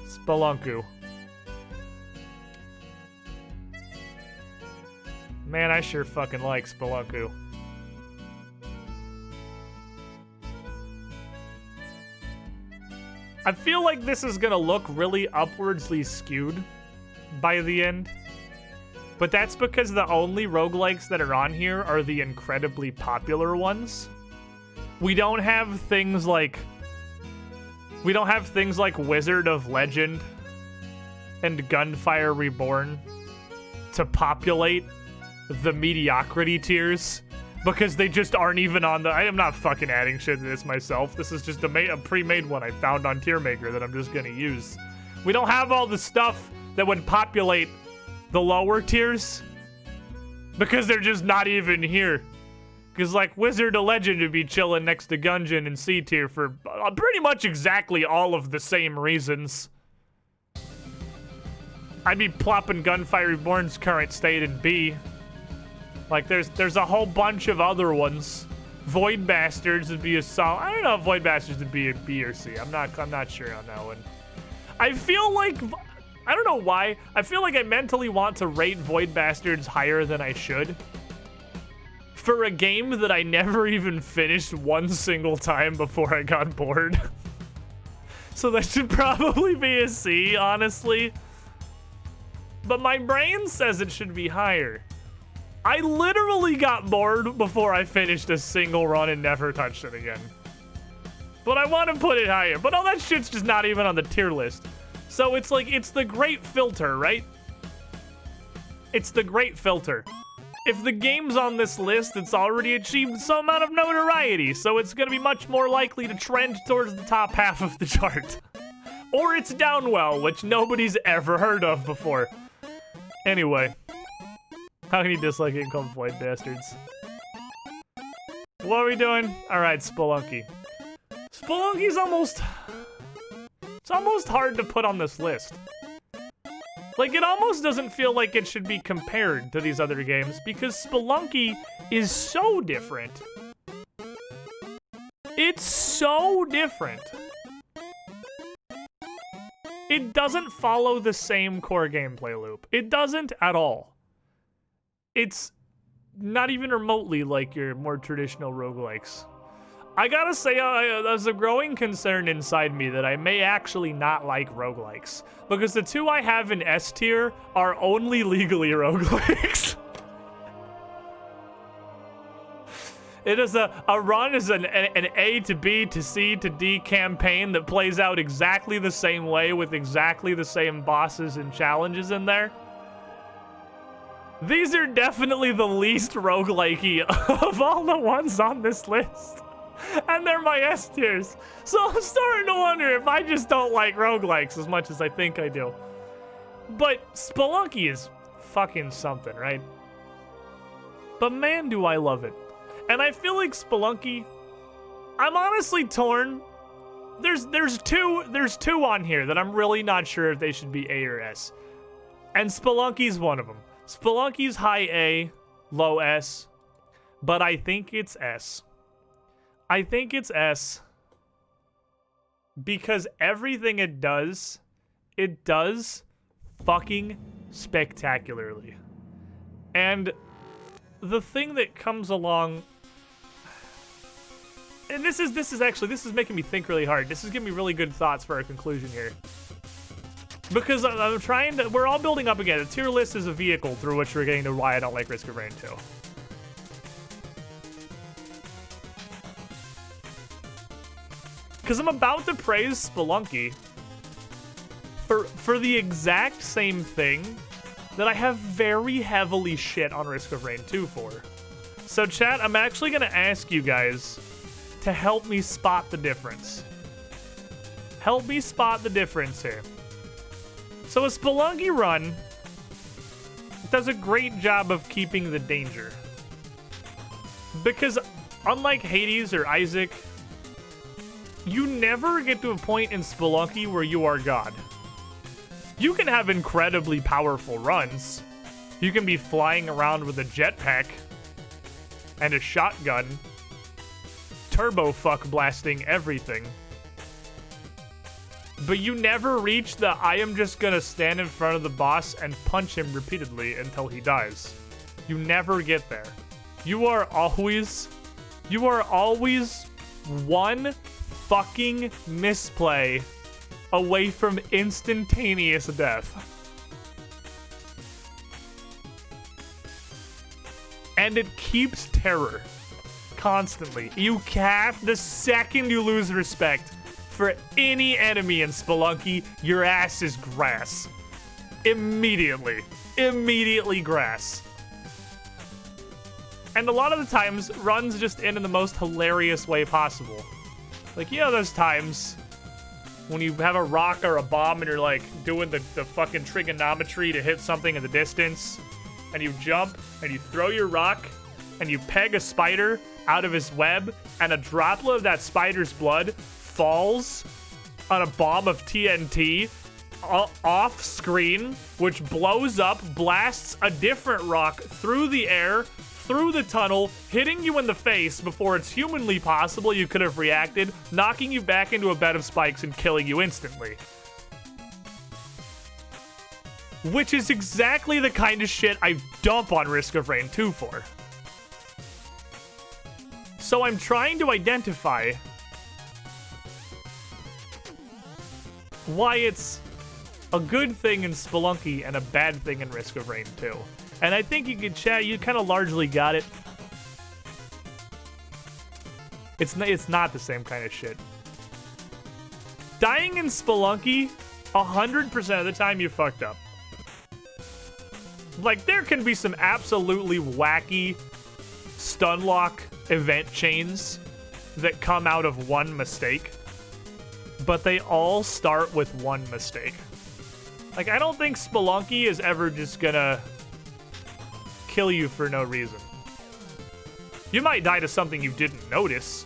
Spelunku. Man, I sure fucking like Spelunku. I feel like this is gonna look really upwardsly skewed by the end. But that's because the only roguelikes that are on here are the incredibly popular ones. We don't have things like Wizard of Legend and Gunfire Reborn to populate the mediocrity tiers, because they just aren't even on the... I am not fucking adding shit to this myself. This is just a pre-made one I found on Tier Maker that I'm just gonna use. We don't have all the stuff that would populate the lower tiers, because they're just not even here. Because, like, Wizard of Legend would be chilling next to Gungeon and C tier for pretty much exactly all of the same reasons. I'd be plopping Gunfire Reborn's current state in B. Like, there's a whole bunch of other ones. Void Bastards would be a solid... I don't know if Void Bastards would be a B or C. I'm not sure on that one. I feel like... I don't know why. I feel like I mentally want to rate Void Bastards higher than I should. For a game that I never even finished one single time before I got bored. So that should probably be a C, honestly. But my brain says it should be higher. I literally got bored before I finished a single run and never touched it again. But I want to put it higher. But all that shit's just not even on the tier list. So it's like, it's the great filter, right? It's the great filter. If the game's on this list, it's already achieved some amount of notoriety, so it's gonna be much more likely to trend towards the top half of the chart. Or it's Downwell, which nobody's ever heard of before. Anyway. How can you dislike it called Void Bastards? What are we doing? Alright, Spelunky. Spelunky's almost... It's almost hard to put on this list. Like, it almost doesn't feel like it should be compared to these other games, because Spelunky is so different. It's so different. It doesn't follow the same core gameplay loop. It doesn't at all. It's not even remotely like your more traditional roguelikes. I gotta say, there's a growing concern inside me that I may actually not like roguelikes, because the two I have in S tier are only legally roguelikes. It is a run is an A to B to C to D campaign that plays out exactly the same way with exactly the same bosses and challenges in there. These are definitely the least roguelike-y of all the ones on this list. And they're my S tiers. So I'm starting to wonder if I just don't like roguelikes as much as I think I do. But Spelunky is fucking something, right? But man, do I love it. And I feel like Spelunky, I'm honestly torn. There's two on here that I'm really not sure if they should be A or S. And Spelunky's one of them. Spelunky's high A, low S, but I think it's S. I think it's S because everything it does fucking spectacularly. And the thing that comes along, and this is making me think really hard. This is giving me really good thoughts for our conclusion here. Because I'm trying to, we're all building up again. A tier list is a vehicle through which we're getting to why I don't like Risk of Rain 2. Because I'm about to praise Spelunky for the exact same thing that I have very heavily shit on Risk of Rain 2 for. So chat, I'm actually going to ask you guys to help me spot the difference. Help me spot the difference here. So a Spelunky run does a great job of keeping the danger. Because unlike Hades or Isaac, you never get to a point in Spelunky where you are God. You can have incredibly powerful runs. You can be flying around with a jetpack and a shotgun, turbo fuck blasting everything. But you never reach the I am just gonna stand in front of the boss and punch him repeatedly until he dies. You never get there. You are always one fucking misplay away from instantaneous death. And it keeps terror constantly. You can't, the second you lose respect for any enemy in Spelunky, your ass is grass. Immediately grass. And a lot of the times, runs just end in the most hilarious way possible. Like, you know those times when you have a rock or a bomb and you're like doing the fucking trigonometry to hit something in the distance, and you jump and you throw your rock and you peg a spider out of his web, and a droplet of that spider's blood falls on a bomb of TNT off screen, which blows up, blasts a different rock through the air, through the tunnel, hitting you in the face before it's humanly possible you could have reacted, knocking you back into a bed of spikes and killing you instantly. Which is exactly the kind of shit I dump on Risk of Rain 2 for. So I'm trying to identify why it's a good thing in Spelunky and a bad thing in Risk of Rain 2. And I think you could chat, you kind of largely got it. It's not the same kind of shit. Dying in Spelunky, 100% of the time you fucked up. Like, there can be some absolutely wacky stun lock event chains that come out of one mistake, but they all start with one mistake. Like, I don't think Spelunky is ever just gonna kill you for no reason. You might die to something you didn't notice,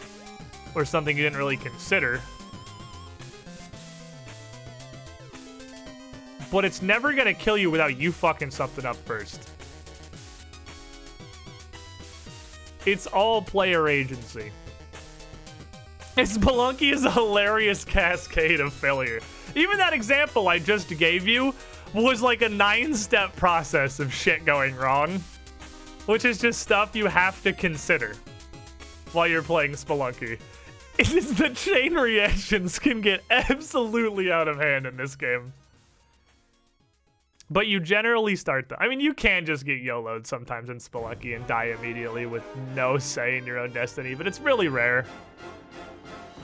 or something you didn't really consider, but it's never gonna kill you without you fucking something up first. It's all player agency. And Spelunky is a hilarious cascade of failure. Even that example I just gave you was like a 9-step process of shit going wrong, which is just stuff you have to consider while you're playing Spelunky. It is the chain reactions can get absolutely out of hand in this game. But you generally start I mean, you can just get YOLO'd sometimes in Spelunky and die immediately with no say in your own destiny, but it's really rare.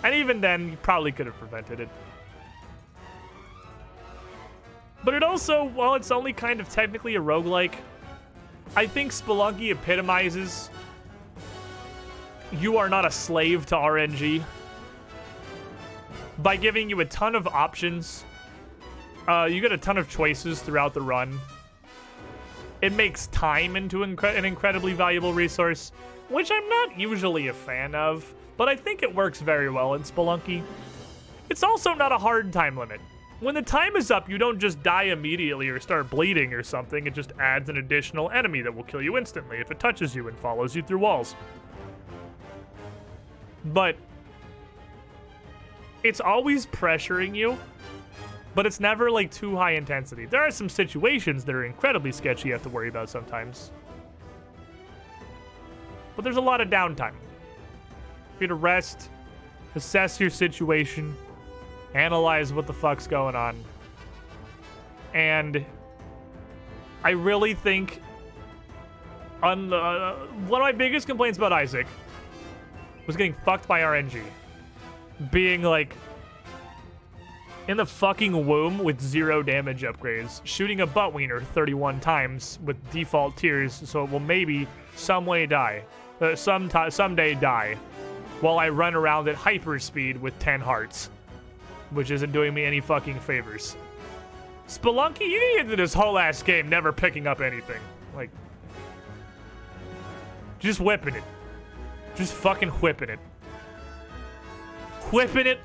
And even then, you probably could have prevented it. But it also, while it's only kind of technically a roguelike, I think Spelunky epitomizes you are not a slave to RNG by giving you a ton of options. You get a ton of choices throughout the run. It makes time into an incredibly valuable resource, which I'm not usually a fan of, but I think it works very well in Spelunky. It's also not a hard time limit. When the time is up, you don't just die immediately or start bleeding or something. It just adds an additional enemy that will kill you instantly if it touches you and follows you through walls. But it's always pressuring you, but it's never like too high intensity. There are some situations that are incredibly sketchy you have to worry about sometimes. But there's a lot of downtime. For you to rest, assess your situation, analyze what the fuck's going on. And I really think one of my biggest complaints about Isaac was getting fucked by RNG. Being like in the fucking womb with 0 damage upgrades, shooting a butt wiener 31 times with default tears, so it will maybe someday die, while I run around at hyperspeed with 10 hearts, which isn't doing me any fucking favors. Spelunky, you get into this whole ass game never picking up anything. Like, just whipping it. Just fucking whipping it. Whipping it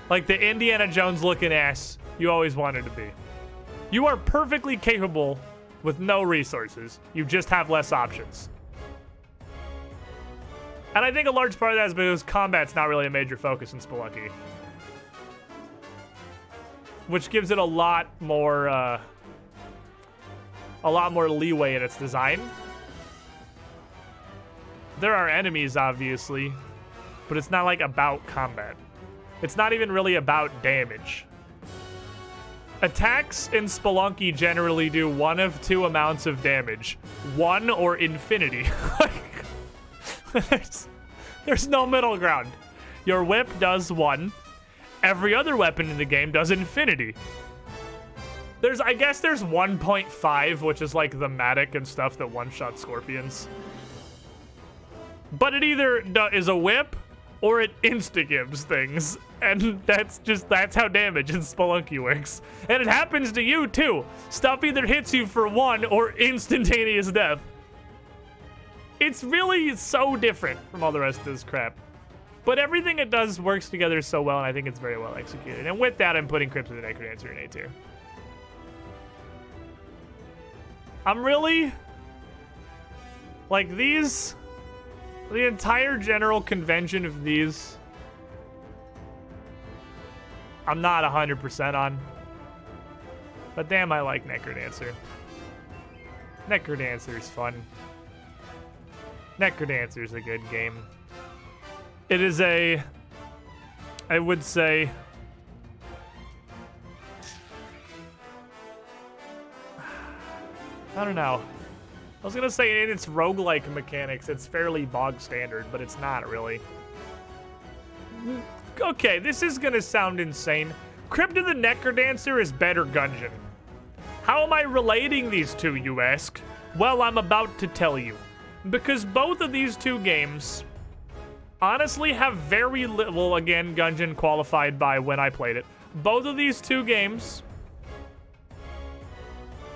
like the Indiana Jones looking ass you always wanted to be. You are perfectly capable with no resources. You just have less options. And I think a large part of that is because combat's not really a major focus in Spelunky, which gives it a lot more leeway in its design. There are enemies, obviously, but it's not like about combat. It's not even really about damage. Attacks in Spelunky generally do one of 2 amounts of damage. 1 or infinity. There's no middle ground. Your whip does 1. Every other weapon in the game does infinity. I guess there's 1.5, which is like the Matic and stuff that one-shot scorpions. But it either is a whip or it insta-gives things. And that's how damage in Spelunky works. And it happens to you too. Stuff either hits you for 1 or instantaneous death. It's really so different from all the rest of this crap. But everything it does works together so well, and I think it's very well executed. And with that, I'm putting Crypt of the Necrodancer in A tier. I'm really... like, these... the entire general convention of these... I'm not 100% on. But damn, I like Necrodancer. Necrodancer's fun. Necrodancer's a good game. It is I would say, I don't know. I was gonna say in its roguelike mechanics, it's fairly bog standard, but it's not really. Okay, this is gonna sound insane. Crypt of the Necrodancer is better Gungeon. How am I relating these two, you ask? Well, I'm about to tell you. Because both of these 2 games honestly have very little, well, again, Gungeon qualified by when I played it. Both of these 2 games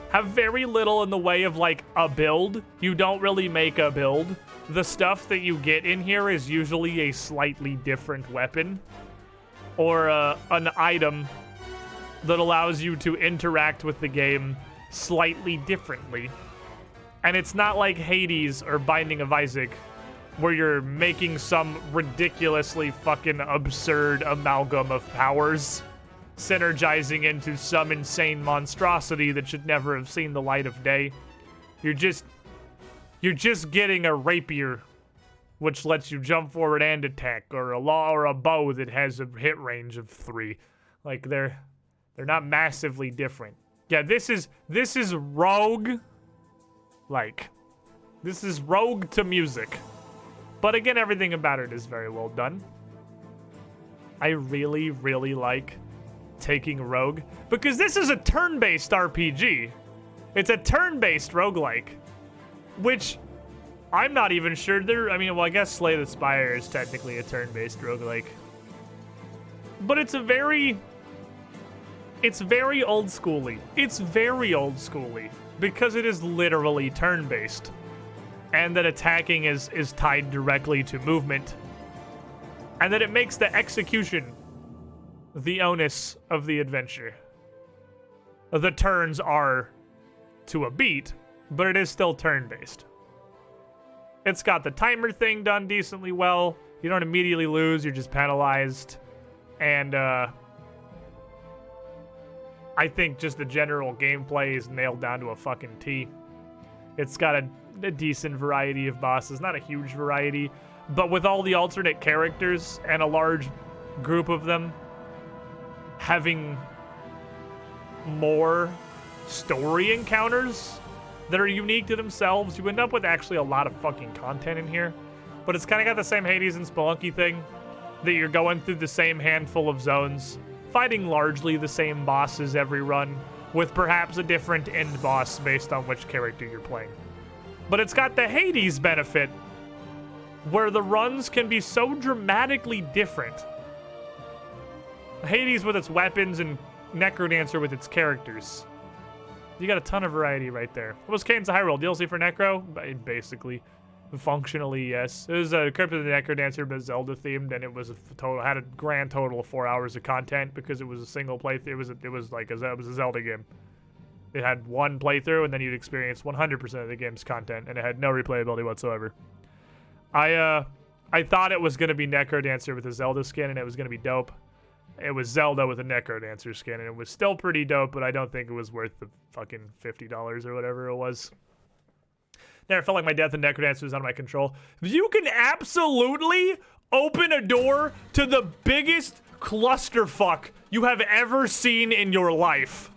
have very little in the way of, like, a build. You don't really make a build. The stuff that you get in here is usually a slightly different weapon or an item that allows you to interact with the game slightly differently. And it's not like Hades or Binding of Isaac, where you're making some ridiculously fucking absurd amalgam of powers, synergizing into some insane monstrosity that should never have seen the light of day. You're just getting a rapier, which lets you jump forward and attack, or a bow that has a hit range of 3. Like, they're not massively different. Yeah, this is rogue like. This is rogue to music. But again, everything about it is very well done. I really, really like taking rogue because this is a turn-based RPG. It's a turn-based roguelike, which I'm not even sure there. I mean, well, I guess Slay the Spire is technically a turn-based roguelike, but it's very old schooly. It's very old schooly because it is literally turn-based, and that attacking is tied directly to movement, and that it makes the execution the onus of the adventure. The turns are to a beat, but it is still turn-based. It's got the timer thing done decently well. You don't immediately lose, you're just penalized. And I think just the general gameplay is nailed down to a fucking T. It's got a decent variety of bosses, not a huge variety, but with all the alternate characters and a large group of them having more story encounters that are unique to themselves, you end up with actually a lot of fucking content in here. But it's kind of got the same Hades and Spelunky thing, that you're going through the same handful of zones, fighting largely the same bosses every run, with perhaps a different end boss based on which character you're playing. But it's got the Hades benefit, where the runs can be so dramatically different. Hades with its weapons and Necrodancer with its characters. You got a ton of variety right there. What was Cadence of Hyrule? DLC for Necro? Basically. Functionally, yes. It was a Crypt of the Necrodancer, but Zelda themed, and it was had a grand total of 4 hours of content because it was a single playthrough. It was a Zelda game. It had one playthrough, and then you'd experience 100% of the game's content, and it had no replayability whatsoever. I thought it was going to be Necrodancer with a Zelda skin, and it was going to be dope. It was Zelda with a Necrodancer skin, and it was still pretty dope, but I don't think it was worth the fucking $50 or whatever it was. Never felt like my death in Necrodancer was out of my control. You can absolutely open a door to the biggest clusterfuck you have ever seen in your life.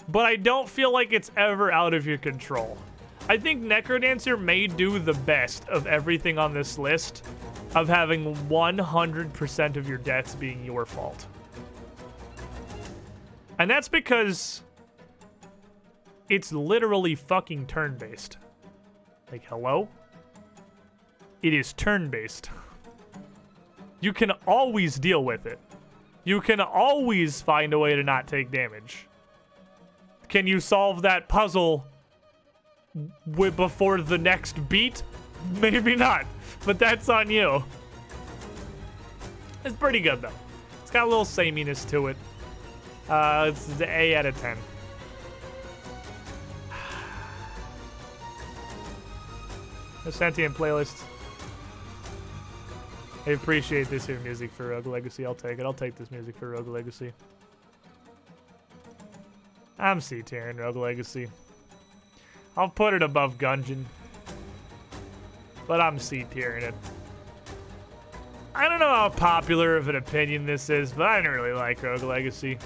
But I don't feel like it's ever out of your control. I think Necrodancer may do the best of everything on this list of having 100% of your deaths being your fault. And that's because it's literally fucking turn-based. Like, hello? It is turn-based. You can always deal with it. You can always find a way to not take damage. Can you solve that puzzle before the next beat? Maybe not, but that's on you. It's pretty good, though. It's got a little sameness to it. It's the A out of 10. The Sentient playlist. I appreciate this here music for Rogue Legacy. I'll take it. I'll take this music for Rogue Legacy. I'm C-tiering Rogue Legacy. I'll put it above Gungeon, but I'm C-tiering it. I don't know how popular of an opinion this is, but I didn't really like Rogue Legacy.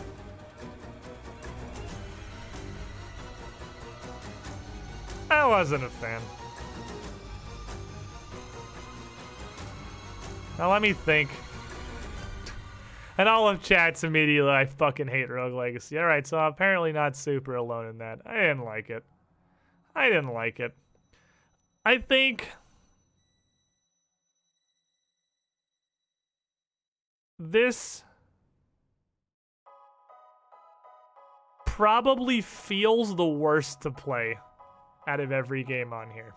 I wasn't a fan. Now let me think. And all of chat's immediately, I fucking hate Rogue Legacy. Alright, so I'm apparently not super alone in that. I didn't like it. I didn't like it. I think this probably feels the worst to play out of every game on here.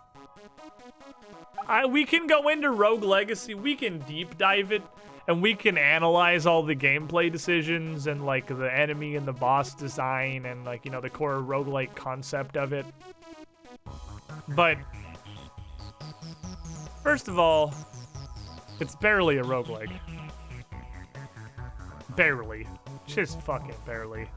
We can go into Rogue Legacy, we can deep dive it, and we can analyze all the gameplay decisions and like the enemy and the boss design and like, you know, the core roguelike concept of it. But first of all, it's barely a roguelike. Barely. Just fucking barely.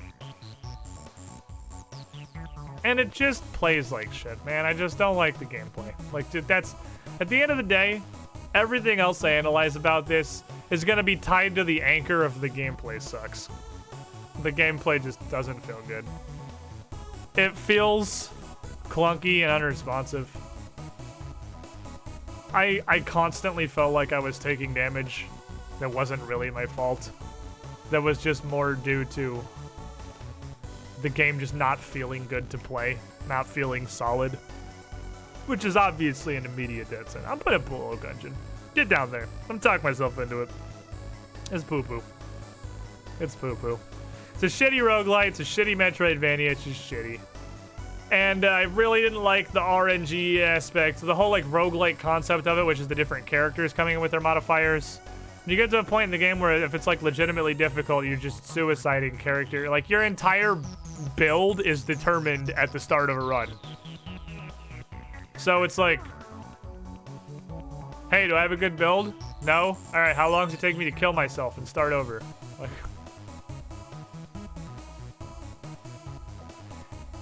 And it just plays like shit, man. I just don't like the gameplay. Like, dude, that's... At the end of the day, everything else I analyze about this is gonna be tied to the anchor of the gameplay sucks. The gameplay just doesn't feel good. It feels clunky and unresponsive. I constantly felt like I was taking damage that wasn't really my fault. That was just more due to the game just not feeling good to play, not feeling solid, which is obviously an immediate death sentence. I'm putting Pool Gungeon. Get down there. I'm talking myself into it. It's poo-poo. It's poo-poo. It's a shitty roguelite. It's a shitty Metroidvania. It's just shitty. And I really didn't like the RNG aspect, the whole like roguelike concept of it, which is the different characters coming in with their modifiers. You get to a point in the game where if it's like legitimately difficult, you're just suiciding character. Like your entire build is determined at the start of a run. So it's like, hey, do I have a good build? No? All right, how long does it take me to kill myself and start over? Like,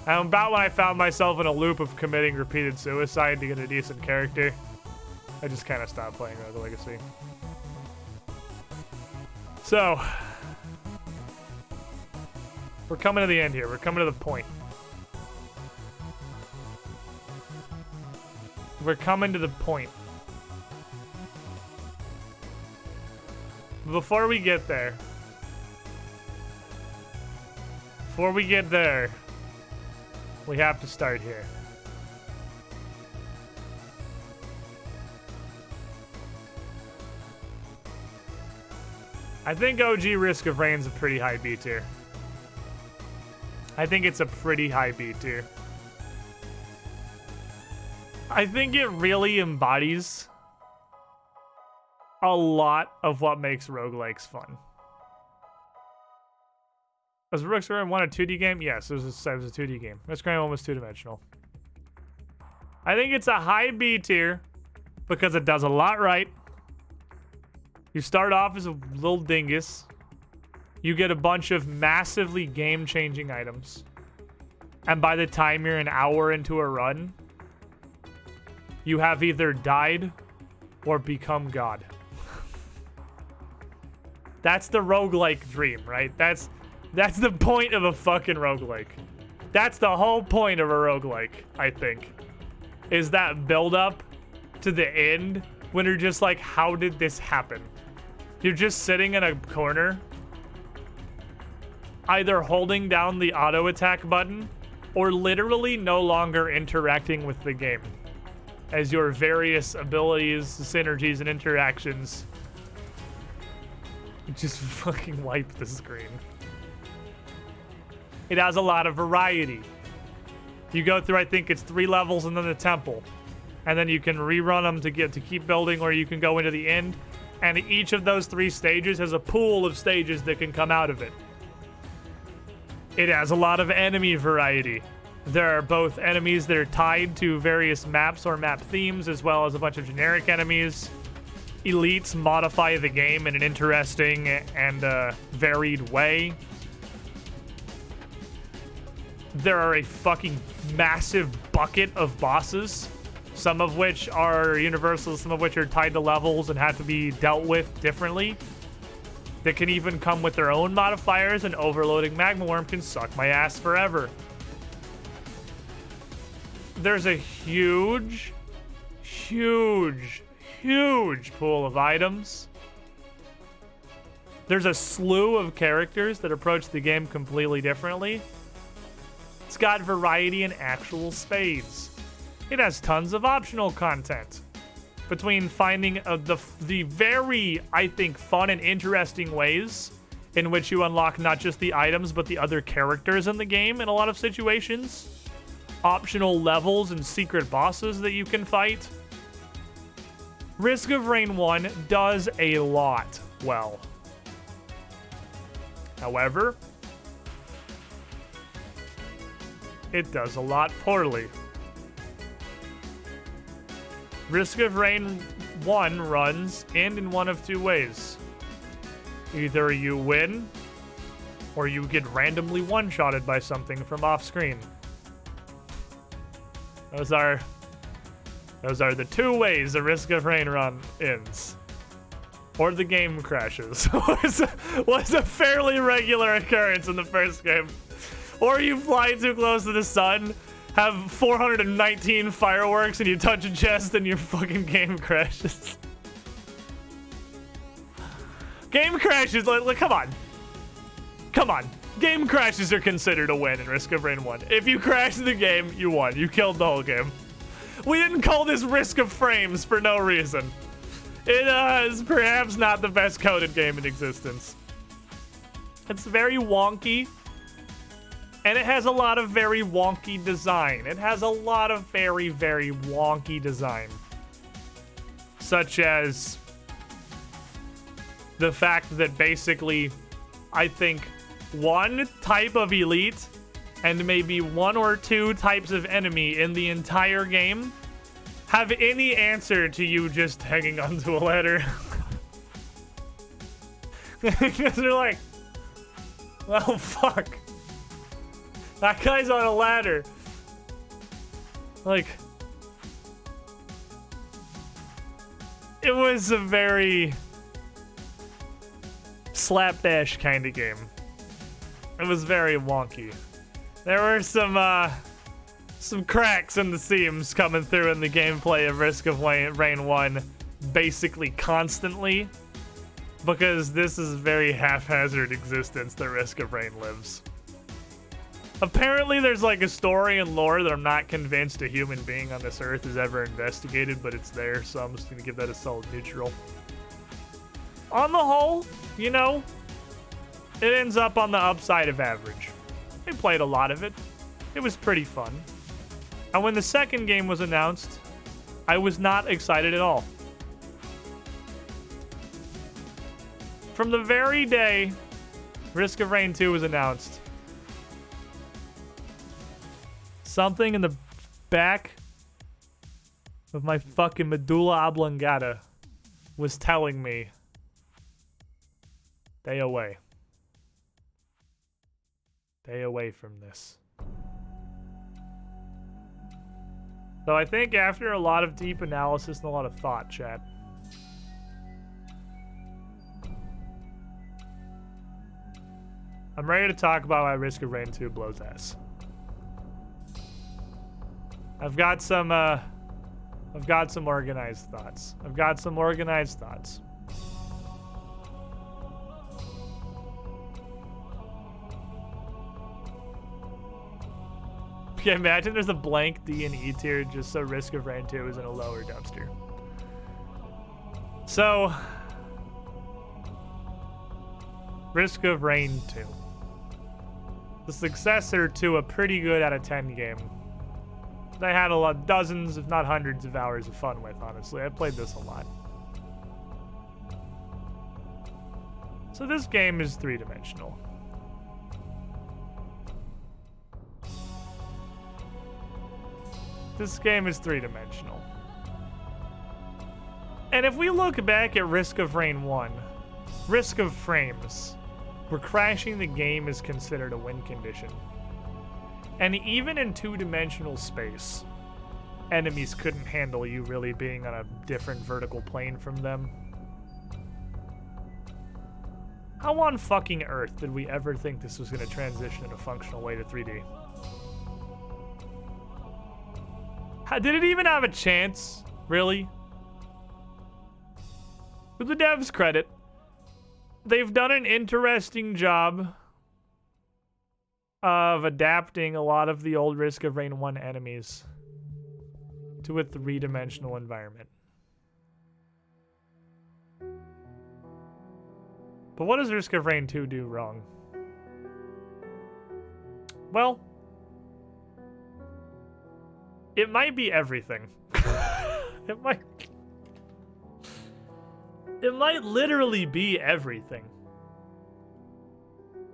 about when I found myself in a loop of committing repeated suicide to get a decent character, I just kind of stopped playing Rogue Legacy. So, we're coming to the end here. We're coming to the point. We're coming to the point. Before we get there, we have to start here. I think OG Risk of Rain's a pretty high B tier. I think it's a pretty high B tier. I think it really embodies a lot of what makes roguelikes fun. Was Risk of Rain 1 a 2D game? Yes, it was a 2D game. Risk of Rain 1 was two-dimensional. I think it's a high B tier because it does a lot right. You start off as a little dingus. You get a bunch of massively game-changing items. And by the time you're an hour into a run, you have either died or become God. That's the roguelike dream, right? That's the point of a fucking roguelike. That's the whole point of a roguelike, I think. Is that build-up to the end when you're just like, how did this happen? You're just sitting in a corner, either holding down the auto attack button or literally no longer interacting with the game as your various abilities, synergies, and interactions just fucking wipe the screen. It has a lot of variety. You go through, I think it's 3 levels and then the temple. And then you can rerun them to keep building, or you can go into the end. And each of those 3 stages has a pool of stages that can come out of it. It has a lot of enemy variety. There are both enemies that are tied to various maps or map themes, as well as a bunch of generic enemies. Elites modify the game in an interesting and varied way. There are a fucking massive bucket of bosses, some of which are universal, some of which are tied to levels and have to be dealt with differently. That can even come with their own modifiers, and overloading Magma Worm can suck my ass forever. There's a huge pool of items. There's a slew of characters that approach the game completely differently. It's got variety in actual spades. It has tons of optional content. Between finding the very, I think, fun and interesting ways in which you unlock not just the items, but the other characters in the game in a lot of situations. Optional levels and secret bosses that you can fight. Risk of Rain 1 does a lot well. However, it does a lot poorly. Risk of Rain 1 runs in one of 2 ways. Either you win, or you get randomly one-shotted by something from off-screen. Those are the 2 ways a Risk of Rain run ends. or the game crashes was a fairly regular occurrence in the first game. Or you fly too close to the sun, have 419 fireworks, and you touch a chest and your fucking game crashes. Game crashes, like, come on. Come on. Game crashes are considered a win in Risk of Rain 1. If you crash the game, you won. You killed the whole game. We didn't call this Risk of Frames for no reason. It is perhaps not the best coded game in existence. It's very wonky, and it has a lot of very wonky design. It has a lot of very, very wonky design. Such as the fact that basically, I think, one type of elite and maybe one or two types of enemy in the entire game have any answer to you just hanging onto a ladder. Because they're like, well, fuck. That guy's on a ladder. Like, it was a very slapdash kind of game. It was very wonky. There were some cracks in the seams coming through in the gameplay of Risk of Rain 1 basically constantly, because this is a very haphazard existence that Risk of Rain lives. Apparently there's like a story and lore that I'm not convinced a human being on this earth has ever investigated, but it's there, so I'm just gonna give that a solid neutral. On the whole, you know, it ends up on the upside of average. I played a lot of it. It was pretty fun. And when the second game was announced, I was not excited at all. From the very day Risk of Rain 2 was announced, something in the back of my fucking medulla oblongata was telling me, stay away. Stay away from this. So I think after a lot of deep analysis and a lot of thought, chat, I'm ready to talk about why Risk of Rain 2 blows ass. I've got some organized thoughts. Okay, imagine there's a blank D and E tier just so Risk of Rain 2 is in a lower dumpster. So, Risk of Rain 2. The successor to a pretty good out of 10 game. I had dozens, if not hundreds of hours of fun with, honestly. I played this a lot. So this game is three-dimensional. This game is three-dimensional. And if we look back at Risk of Rain 1, Risk of Frames, where crashing the game is considered a win condition. And even in two-dimensional space, enemies couldn't handle you really being on a different vertical plane from them. How on fucking earth did we ever think this was going to transition in a functional way to 3D? Did it even have a chance? Really? With the devs' credit, they've done an interesting job of adapting a lot of the old Risk of Rain 1 enemies to a three-dimensional environment. But what does Risk of Rain 2 do wrong? Well, it might be everything. It might literally be everything.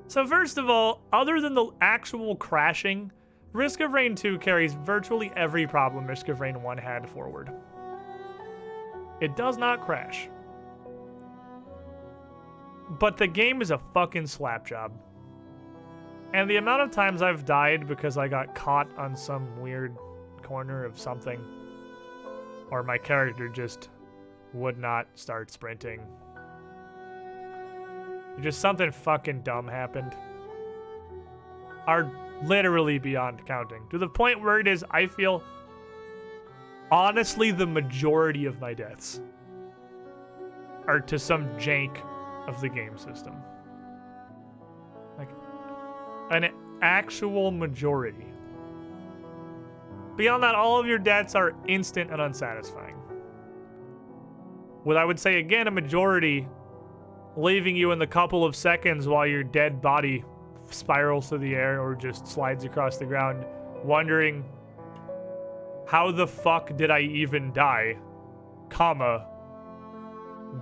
So first of all, other than the actual crashing, Risk of Rain 2 carries virtually every problem Risk of Rain 1 had forward. It does not crash. But the game is a fucking slap job. And the amount of times I've died because I got caught on some weird corner of something, or my character just would not start sprinting, just something fucking dumb happened, are literally beyond counting. To the point where it is, I feel, honestly, the majority of my deaths are to some jank of the game system. Like, an actual majority. Beyond that, all of your deaths are instant and unsatisfying. With, I would say, again, a majority leaving you in the couple of seconds while your dead body spirals through the air or just slides across the ground, wondering, how the fuck did I even die? Comma,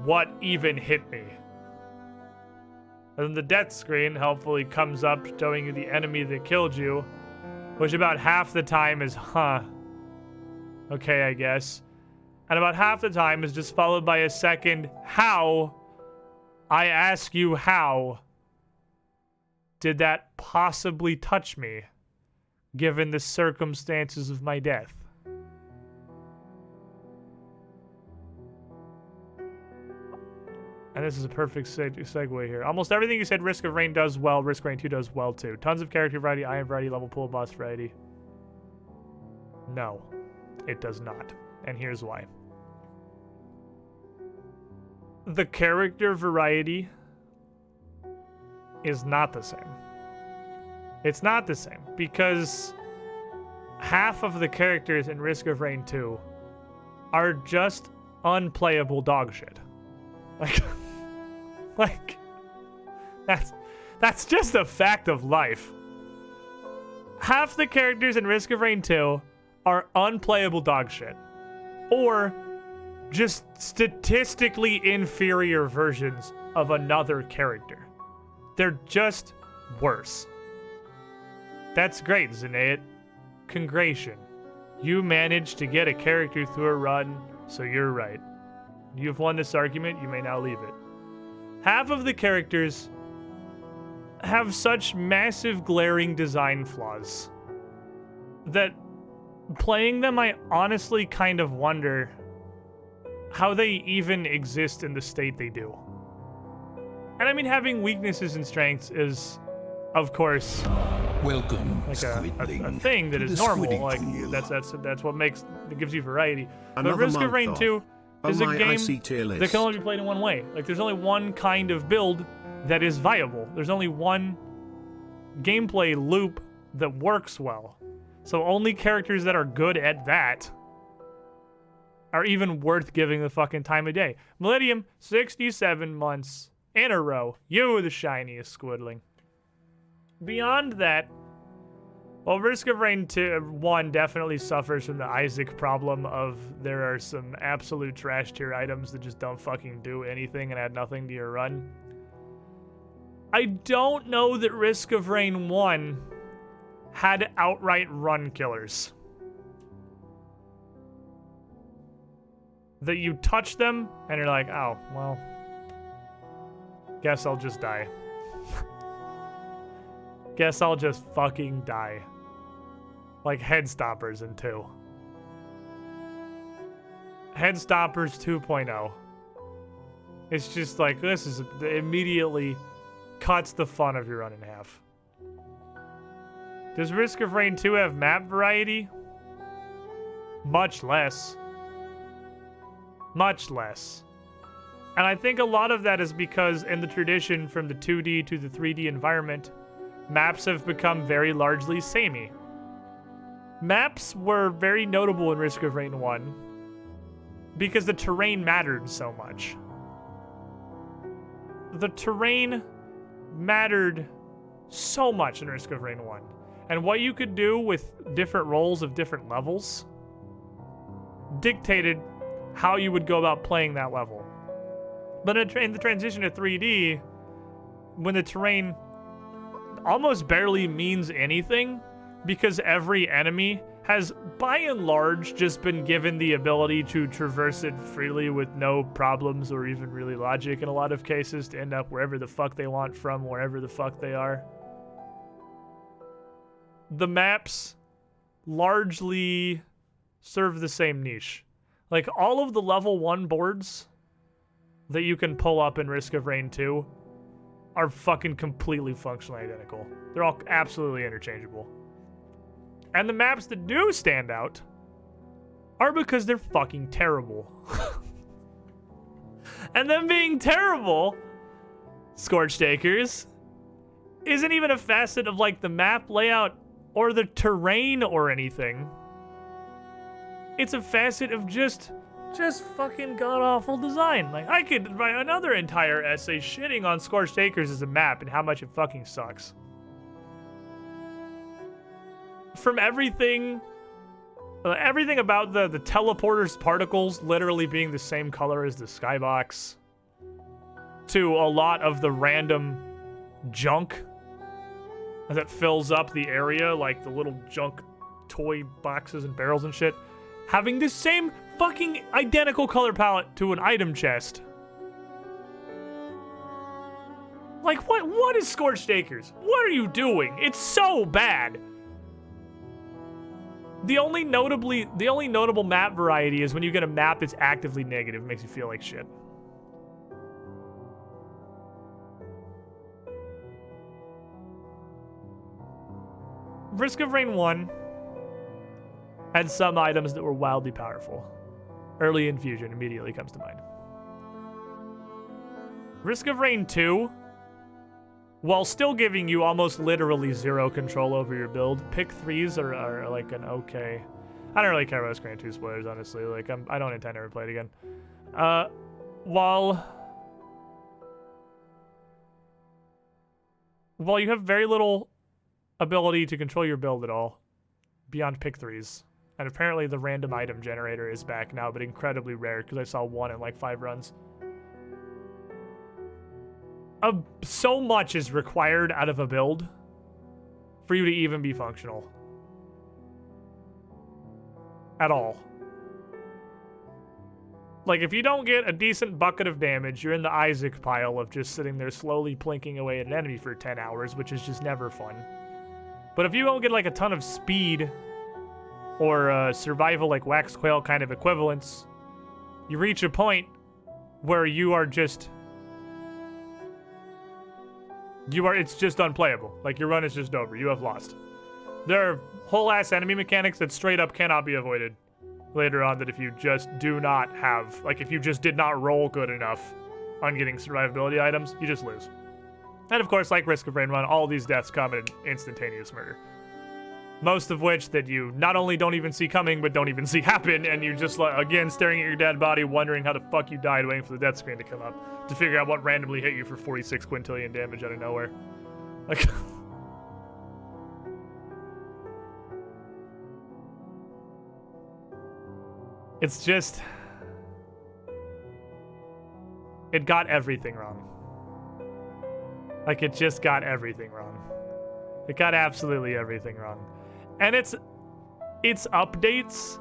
what even hit me? And then the death screen helpfully comes up showing you the enemy that killed you, which about half the time is, okay, I guess. And about half the time is just followed by a second, how? I ask you, how did that possibly touch me, given the circumstances of my death? And this is a perfect segue here. Almost everything you said Risk of Rain does well, Risk of Rain 2 does well too. Tons of character variety, item variety, level pool, boss variety. No, it does not. And here's why. The character variety is not the same. It's not the same because half of the characters in Risk of Rain 2 are just unplayable dog shit. Like, that's just a fact of life. Half the characters in Risk of Rain 2 are unplayable dog shit. Or just statistically inferior versions of another character. They're just worse. That's great, Zenait. Congration. You managed to get a character through a run, so you're right. You've won this argument, you may now leave it. Half of the characters have such massive glaring design flaws that playing them, I honestly kind of wonder how they even exist in the state they do. And I mean, having weaknesses and strengths is, of course, welcome, like a thing that is normal. Like that's what gives you variety. But Risk of Rain 2 is a game that can only be played in one way. Like, there's only one kind of build that is viable. There's only one gameplay loop that works well. So only characters that are good at that are even worth giving the fucking time of day. Millennium, 67 months in a row. You the shiniest squidling. Beyond that, well, Risk of Rain 1 definitely suffers from the Isaac problem of there are some absolute trash tier items that just don't fucking do anything and add nothing to your run. I don't know that Risk of Rain 1 had outright run killers. That you touch them and you're like, oh, well, guess I'll just die. Guess I'll just fucking die. Like Headstoppers in 2. Headstoppers 2.0. It's just like, this is immediately cuts the fun of your run in half. Does Risk of Rain 2 have map variety? Much less. Much less. And I think a lot of that is because in the tradition from the 2D to the 3D environment, maps have become very largely samey. Maps were very notable in Risk of Rain 1 because the terrain mattered so much. The terrain mattered so much in Risk of Rain 1. And what you could do with different roles of different levels dictated how you would go about playing that level. But in the transition to 3D, when the terrain almost barely means anything, because every enemy has, by and large, just been given the ability to traverse it freely with no problems or even really logic in a lot of cases to end up wherever the fuck they want from wherever the fuck they are. The maps largely serve the same niche. Like, all of the level 1 boards that you can pull up in Risk of Rain 2 are fucking completely functionally identical. They're all absolutely interchangeable. And the maps that do stand out are because they're fucking terrible. And them being terrible, Scorched Acres, isn't even a facet of like the map layout or the terrain or anything. It's a facet of just fucking god-awful design. Like, I could write another entire essay shitting on Scorched Acres as a map and how much it fucking sucks. From everything about the teleporter's particles literally being the same color as the skybox, to a lot of the random junk that fills up the area, like the little junk toy boxes and barrels and shit, having the same fucking identical color palette to an item chest. Like, what is Scorched Acres? What are you doing? It's so bad. The only notable map variety is when you get a map that's actively negative. It makes you feel like shit. Risk of Rain 1 had some items that were wildly powerful. Early Infusion immediately comes to mind. Risk of Rain 2, while still giving you almost literally zero control over your build, pick 3s are like an okay. I don't really care about Risk of Rain 2 spoilers, honestly. Like, I don't intend to ever play it again. While you have very little ability to control your build at all, beyond pick 3s. And apparently the random item generator is back now, but incredibly rare because I saw one in like 5 runs. So much is required out of a build for you to even be functional. At all. Like, if you don't get a decent bucket of damage, you're in the Isaac pile of just sitting there slowly plinking away at an enemy for 10 hours, which is just never fun. But if you don't get like a ton of speed or survival like Wax Quail kind of equivalents, you reach a point where you are just... it's just unplayable. Like, your run is just over. You have lost. There are whole ass enemy mechanics that straight up cannot be avoided later on, that if you just do not have, like, if you just did not roll good enough on getting survivability items, you just lose. And of course, like Risk of Rain 1, all these deaths come in instantaneous murder. Most of which that you not only don't even see coming, but don't even see happen, and you're just, like, again, staring at your dead body, wondering how the fuck you died, waiting for the death screen to come up to figure out what randomly hit you for 46 quintillion damage out of nowhere. Like... It's just... It got everything wrong. Like, it just got everything wrong. It got absolutely everything wrong. And its updates,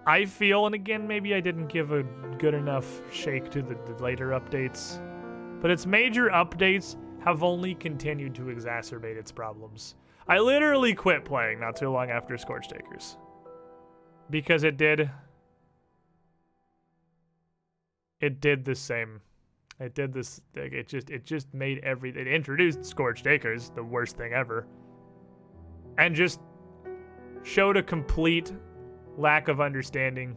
I feel, and again, maybe I didn't give a good enough shake to the later updates, but its major updates have only continued to exacerbate its problems. I literally quit playing not too long after Scorched Acres. Because it did the same. It did this, it just made it introduced Scorched Acres, the worst thing ever, and just showed a complete lack of understanding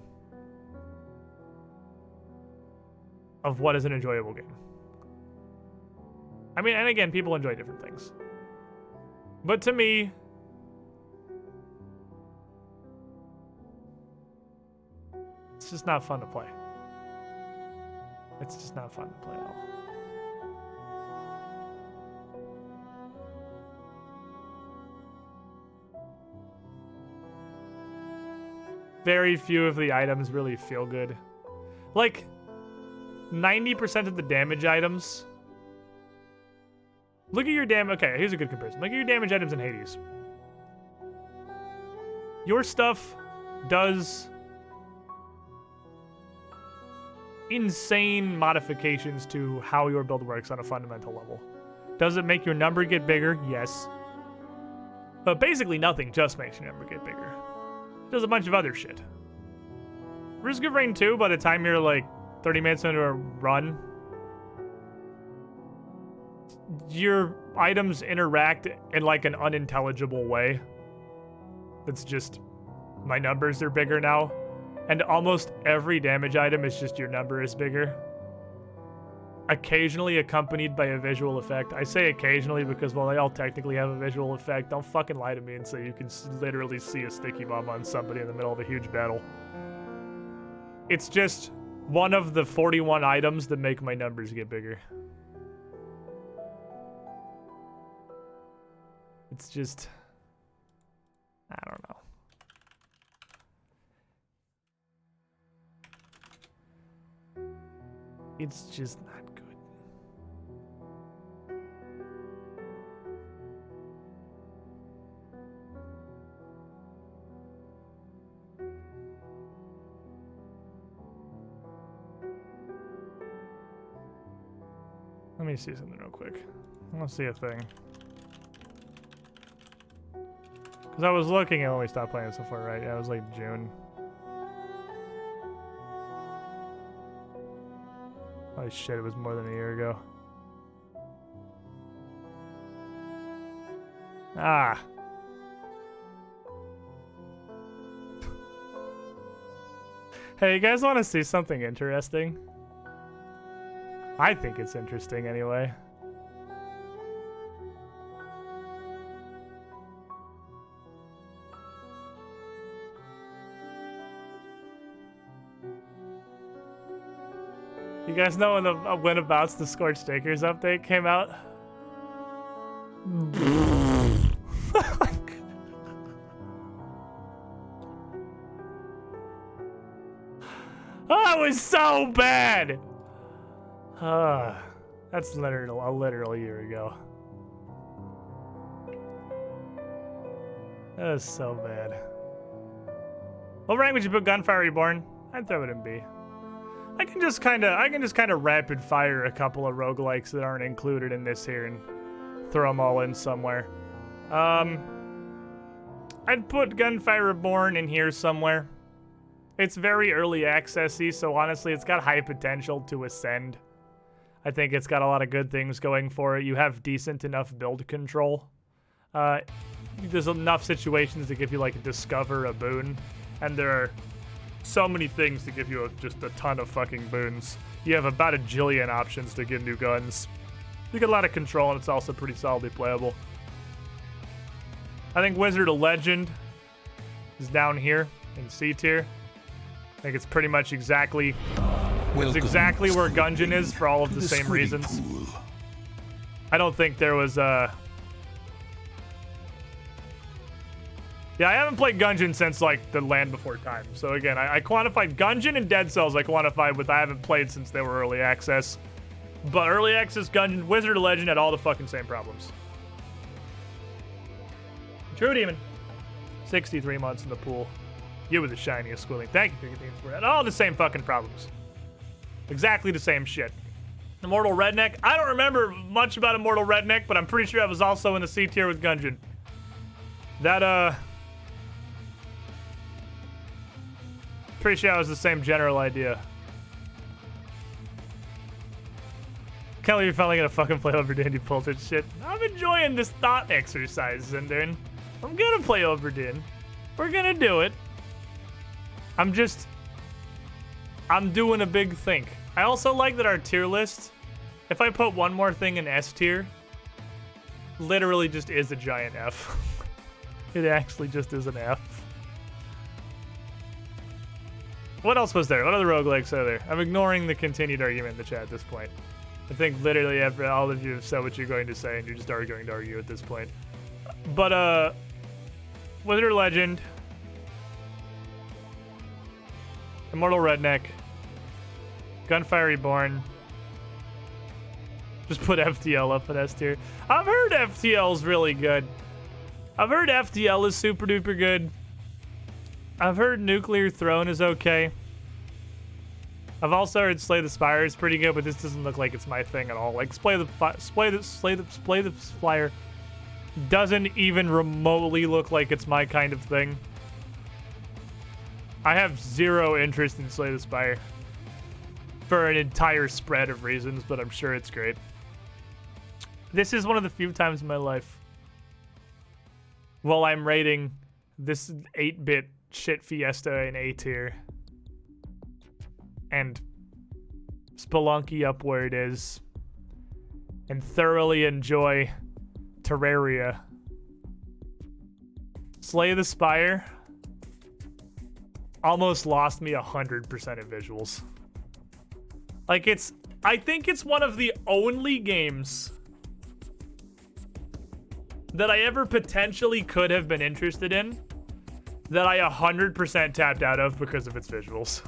of what is an enjoyable game. I mean, and again, people enjoy different things. But to me, it's just not fun to play. It's just not fun to play at all. Very few of the items really feel good. Like, 90% of the damage items... Look at your damage... Okay, here's a good comparison. Look at your damage items in Hades. Your stuff does... insane modifications to how your build works on a fundamental level. Does it make your number get bigger? Yes. But basically nothing just makes your number get bigger. It does a bunch of other shit. Risk of Rain 2, by the time you're like 30 minutes into a run, your items interact in like an unintelligible way. It's just, my numbers are bigger now. And almost every damage item is just your number is bigger. Occasionally accompanied by a visual effect. I say occasionally because, well, they all technically have a visual effect. Don't fucking lie to me and say you can literally see a sticky bomb on somebody in the middle of a huge battle. It's just one of the 41 items that make my numbers get bigger. It's just, I don't know. It's just not good. Let me see something real quick. I want to see a thing. Because I was looking at when we stopped playing so far, right? Yeah, it was like June. Holy shit, it was more than a year ago. Ah. Hey, you guys want to see something interesting? I think it's interesting anyway. You guys know when abouts the Scorched Acres update came out? Oh, it was so bad! That's literal, a literal year ago. That was so bad. What rank would you put Gunfire Reborn? I'd throw it in B. I can just kind of rapid fire a couple of roguelikes that aren't included in this here and throw them all in somewhere. I'd put Gunfire Reborn in here somewhere. It's very early accessy, so honestly, it's got high potential to ascend. I think it's got a lot of good things going for it. You have decent enough build control. There's enough situations to give you like discover a boon, and there are so many things to give you just a ton of fucking boons. You have about a jillion options to get new guns. You get a lot of control, and it's also pretty solidly playable. I think Wizard of Legend is down here in C tier. I think it's pretty much exactly where Gungeon is for all of the same reasons. I don't think there was yeah, I haven't played Gungeon since like the Land Before Time. So again, I quantified Gungeon and Dead Cells. I quantified with I haven't played since they were early access. But early access Gungeon, Wizard of Legend had all the fucking same problems. True Demon, 63 months in the pool. You were the shiniest Squilling. Thank you for getting for it. All the same fucking problems. Exactly the same shit. Immortal Redneck. I don't remember much about Immortal Redneck, but I'm pretty sure I was also in the C tier with Gungeon. That, pretty sure I was the same general idea. Kelly, you're finally gonna fucking play Obra Dinn, you pulted shit. I'm enjoying this thought exercise, Zindern. I'm gonna play Obra Dinn. We're gonna do it. I'm doing a big think. I also like that our tier list, if I put one more thing in S tier, literally just is a giant F. It actually just is an F. What else was there? What other roguelikes are there? I'm ignoring the continued argument in the chat at this point. I think literally all of you have said what you're going to say, and you're just going to argue at this point. But, Wizard Legend, Immortal Redneck, Gunfire Reborn. Just put FTL up at S tier. I've heard FTL's really good. I've heard FTL is super duper good. I've heard Nuclear Throne is okay. I've also heard Slay the Spire is pretty good, but this doesn't look like it's my thing at all. Like Slay the Spire doesn't even remotely look like it's my kind of thing. I have zero interest in Slay the Spire for an entire spread of reasons, but I'm sure it's great. This is one of the few times in my life while I'm rating this 8-bit shit fiesta in A tier and Spelunky up where it is and thoroughly enjoy Terraria. Slay the Spire almost lost me 100% of visuals. Like, I think it's one of the only games that I ever potentially could have been interested in that I 100% tapped out of because of its visuals.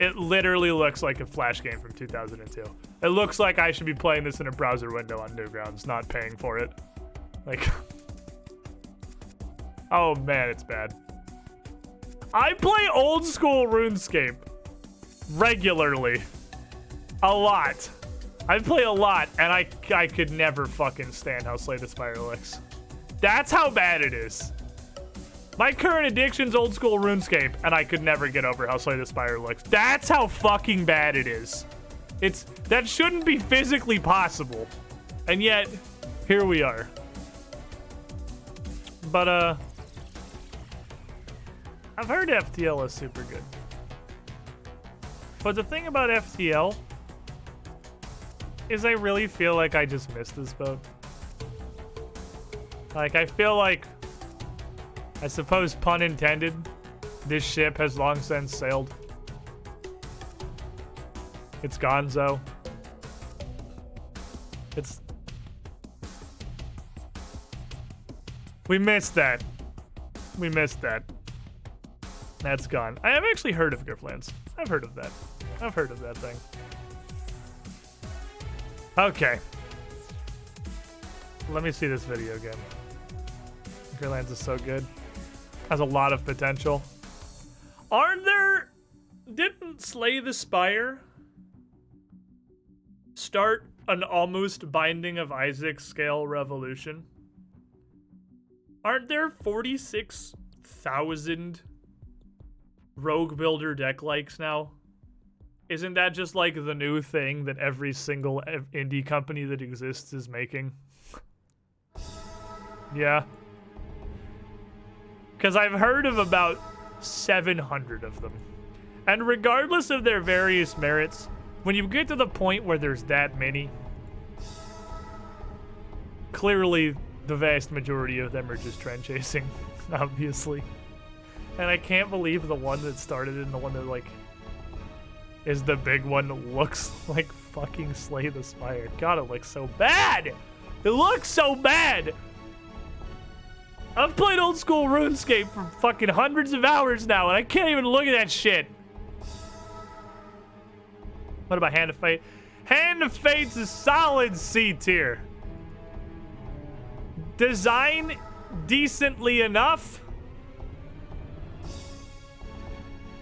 It literally looks like a Flash game from 2002. It looks like I should be playing this in a browser window on Newgrounds, not paying for it. Like, oh man, it's bad. I play old school RuneScape regularly. A lot. I play a lot, and I could never fucking stand how Slay the Spire looks. That's how bad it is. My current addiction's old school RuneScape, and I could never get over how Slay the Spire looks. That's how fucking bad it is. That shouldn't be physically possible. And yet, here we are. But, I've heard FTL is super good. But the thing about FTL is I really feel like I just missed this boat. Like, I feel like, I suppose pun intended, this ship has long since sailed. It's gonzo. We missed that. We missed that. That's gone. I have actually heard of Grifflands. I've heard of that. I've heard of that thing. Okay. Let me see this video again. Grifflands is so good. Has a lot of potential. Didn't Slay the Spire start an almost Binding of Isaac scale revolution? Aren't there 46,000 Rogue Builder deck likes now? Isn't that just like the new thing that every single indie company that exists is making? Yeah. Because I've heard of about 700 of them. And regardless of their various merits, when you get to the point where there's that many, clearly the vast majority of them are just trend chasing, obviously. And I can't believe the one that started and the one that, like, is the big one looks like fucking Slay the Spire. God, it looks so bad! It looks so bad! I've played old school RuneScape for fucking hundreds of hours now, and I can't even look at that shit. What about Hand of Fate? Hand of Fate's a solid C tier. Design decently enough.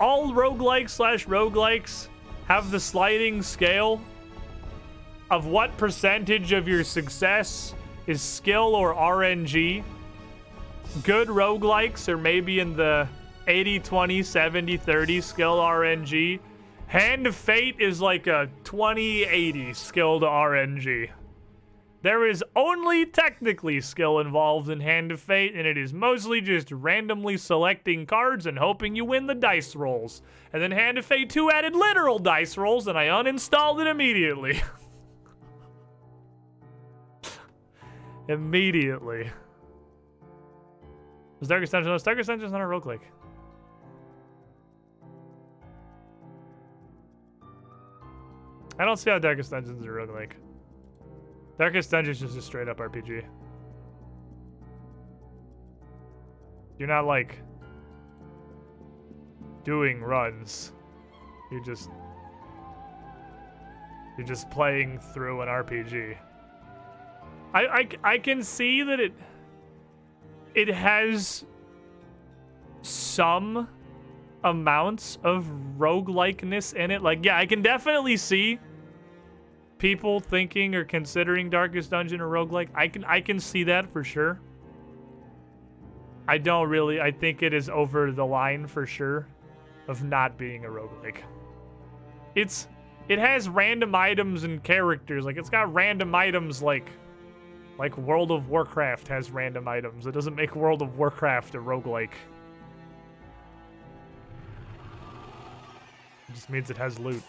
All roguelikes have the sliding scale of what percentage of your success is skill or RNG. Good roguelikes are maybe in the 80-20, 70-30 skill RNG. Hand of Fate is like a 20-80 skill to RNG. There is only technically skill involved in Hand of Fate, and it is mostly just randomly selecting cards and hoping you win the dice rolls. And then Hand of Fate 2 added literal dice rolls, and I uninstalled it immediately. Immediately. Was Darkest Dungeon? No, Darkest Dungeon is not a roguelike. I don't see how Darkest Dungeon is a roguelike. Darkest Dungeon is just a straight up RPG. You're not like doing runs. You're just playing through an RPG. I can see that it has some amounts of roguelikeness in it. Like, yeah, I can definitely see people thinking or considering Darkest Dungeon a roguelike. I can see that for sure. I think it is over the line for sure of not being a roguelike. It has random items and characters. Like, it's got random items like Like World of Warcraft has random items. It doesn't make World of Warcraft a roguelike. It just means it has loot.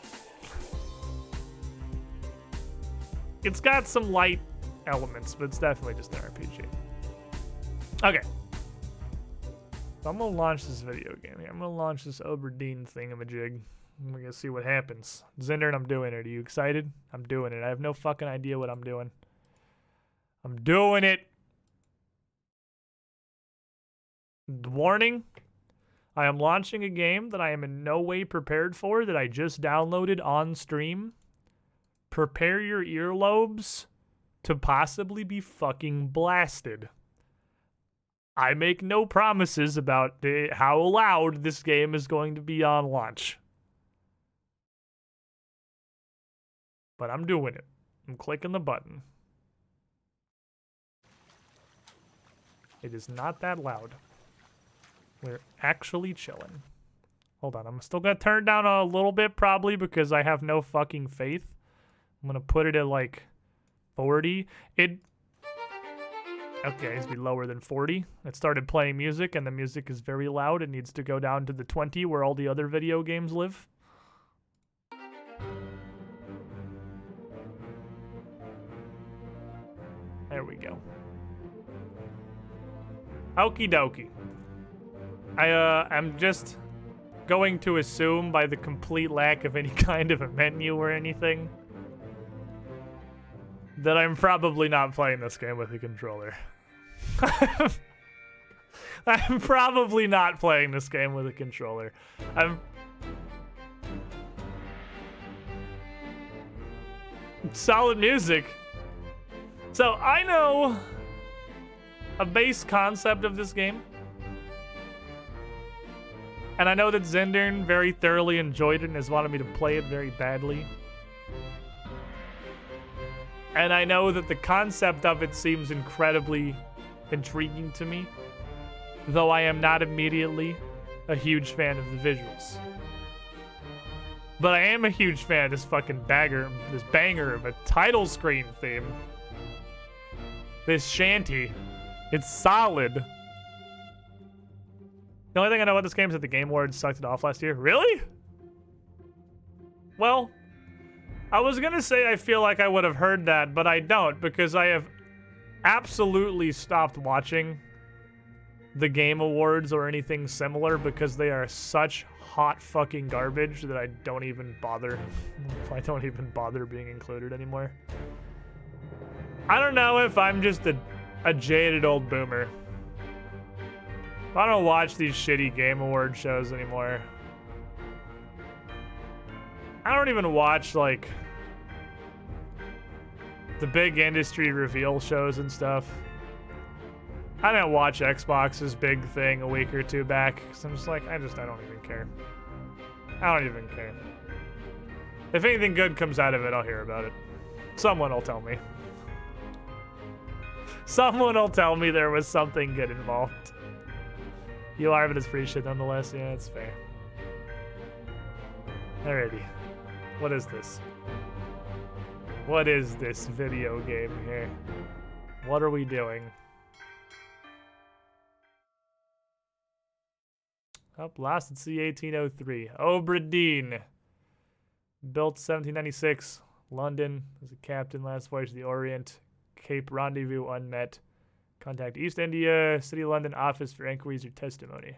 It's got some light elements, but it's definitely just an RPG. Okay. So I'm gonna launch this video game here. I'm gonna launch this Obra Dinn thingamajig. We're gonna see what happens. Zindern, I'm doing it. Are you excited? I'm doing it. I have no fucking idea what I'm doing. I'm doing it. Warning. I am launching a game that I am in no way prepared for, that I just downloaded on stream. Prepare your earlobes to possibly be fucking blasted. I make no promises about how loud this game is going to be on launch. But I'm doing it. I'm clicking the button. It is not that loud. We're actually chilling. Hold on, I'm still gonna turn down a little bit probably because I have no fucking faith. I'm gonna put it at like 40. Okay, it needs to be lower than 40. It started playing music, and the music is very loud. It needs to go down to the 20 where all the other video games live. There we go. Okie dokie. I'm just going to assume by the complete lack of any kind of a menu or anything that I'm probably not playing this game with a controller. I'm probably not playing this game with a controller. Solid music. So I know a base concept of this game. And I know that Zindern very thoroughly enjoyed it and has wanted me to play it very badly. And I know that the concept of it seems incredibly intriguing to me, though I am not immediately a huge fan of the visuals. But I am a huge fan of this fucking banger of a title screen theme. This shanty. It's solid. The only thing I know about this game is that the Game Awards sucked it off last year. Really? Well, I was gonna say I feel like I would have heard that, but I don't, because I have absolutely stopped watching the Game Awards or anything similar because they are such hot fucking garbage that I don't even bother. I don't even bother being included anymore. I don't know if I'm just a jaded old boomer. I don't watch these shitty Game Award shows anymore. I don't even watch, like, the big industry reveal shows and stuff. I didn't watch Xbox's big thing a week or two back, because I'm just like, I don't even care. I don't even care. If anything good comes out of it, I'll hear about it. Someone will tell me. Someone will tell me there was something good involved. You are, but it's free shit nonetheless. Yeah, it's fair. Alrighty. What is this? What is this video game here? What are we doing? Up, lost at sea 1803. Obra Dinn. Built 1796. London. As a captain, last voyage to the Orient. Cape Rendezvous unmet. Contact East India City London office for inquiries or testimony.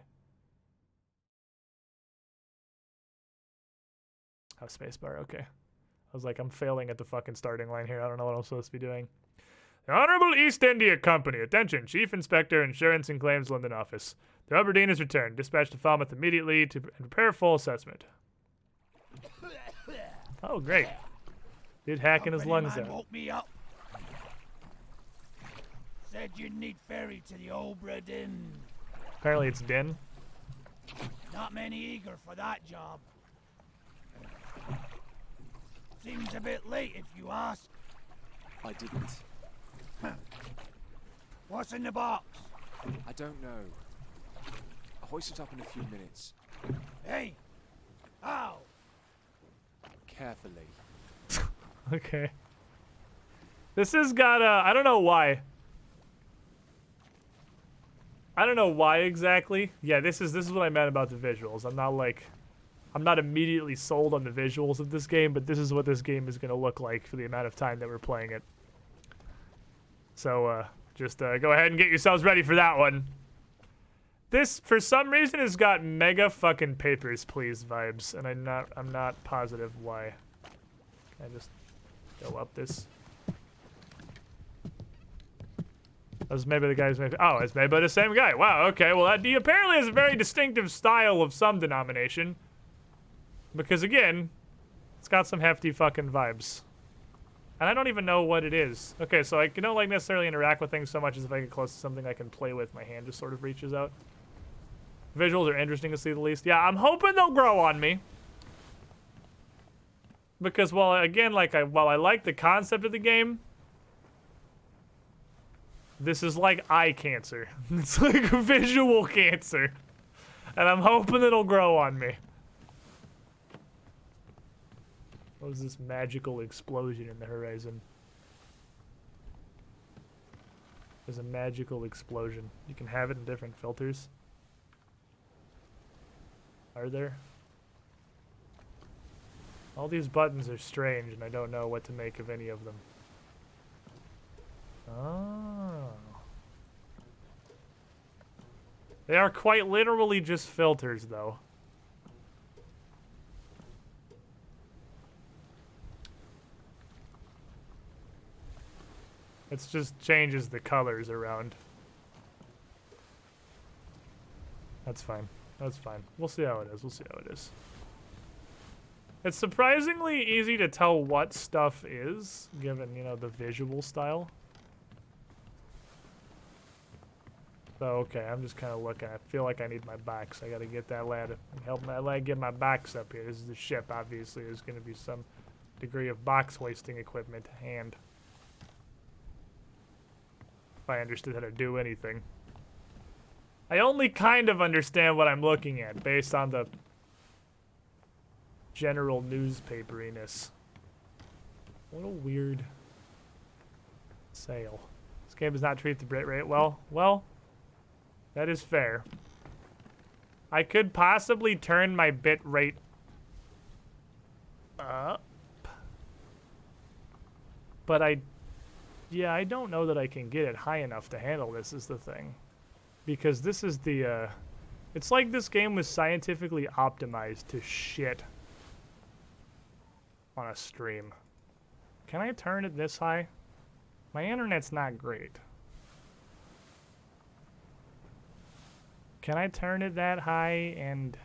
Oh, spacebar, okay. I was like, I'm failing at the fucking starting line here. I don't know what I'm supposed to be doing. The Honorable East India Company. Attention, Chief Inspector, Insurance and Claims London office. The Obra Dinn is returned. Dispatch to Falmouth immediately to prepare full assessment. Oh, great. Dude hacking his lungs out. Woke me up. Said you'd need ferry to the Obra Dinn. Apparently it's Dinn. Not many eager for that job. Seems a bit late if you ask. I didn't. What's in the box? I don't know. I'll hoist it up in a few minutes. Hey! How? Carefully. Okay. This has got I don't know why. I don't know why exactly. Yeah, this is what I meant about the visuals. I'm not immediately sold on the visuals of this game, but this is what this game is going to look like for the amount of time that we're playing it. So, just go ahead and get yourselves ready for that one. This, for some reason, has got mega fucking Papers, Please vibes, and I'm not positive why. Can I just go up this? That's maybe the guy's maybe. Oh, it's made by the same guy. Wow, okay. Well, that apparently has a very distinctive style of some denomination. Because, again, it's got some hefty fucking vibes. And I don't even know what it is. Okay, so I don't, like, necessarily interact with things so much as if I get close to something I can play with, my hand just sort of reaches out. Visuals are interesting to see the least. Yeah, I'm hoping they'll grow on me. Because, well, again, while I like the concept of the game, this is like eye cancer. It's like visual cancer. And I'm hoping it'll grow on me. What was this magical explosion in the horizon? There's a magical explosion. You can have it in different filters. Are there? All these buttons are strange and I don't know what to make of any of them. Oh. They are quite literally just filters, though. It just changes the colors around. That's fine. That's fine. We'll see how it is. We'll see how it is. It's surprisingly easy to tell what stuff is, given, you know, the visual style. So, okay, I'm just kind of looking. I feel like I need my backs. I got to get that lad, help my lad get my backs up here. This is the ship, obviously. There's going to be some degree of box hoisting equipment to hand. If I understood how to do anything. I only kind of understand what I'm looking at based on the general newspaperiness. What a weird sale. This game does not treat the bitrate well. Well, that is fair. I could possibly turn my bitrate up. But I don't know that I can get it high enough to handle this is the thing. Because this is the, it's like this game was scientifically optimized to shit on a stream. Can I turn it this high? My internet's not great. Can I turn it that high and...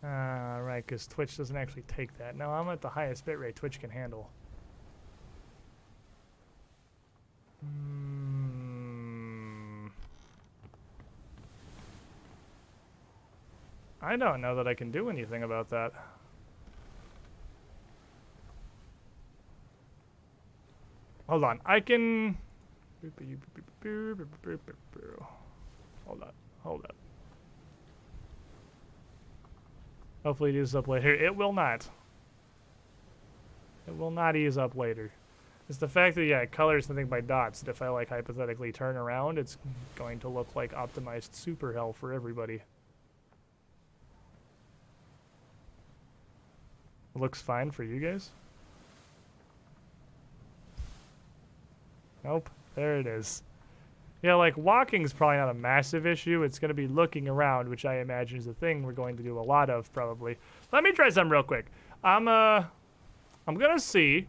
right, because Twitch doesn't actually take that. No, I'm at the highest bitrate Twitch can handle. I don't know that I can do anything about that. Hold on, I can... Hold up. Hopefully it eases up later. It will not. It will not ease up later. It's the fact that, yeah, it colors something by dots. That if I, like, hypothetically turn around, it's going to look like optimized super hell for everybody. It looks fine for you guys? Nope. There it is. Yeah, like, walking's probably not a massive issue. It's going to be looking around, which I imagine is a thing we're going to do a lot of, probably. Let me try something real quick. I'm going to see...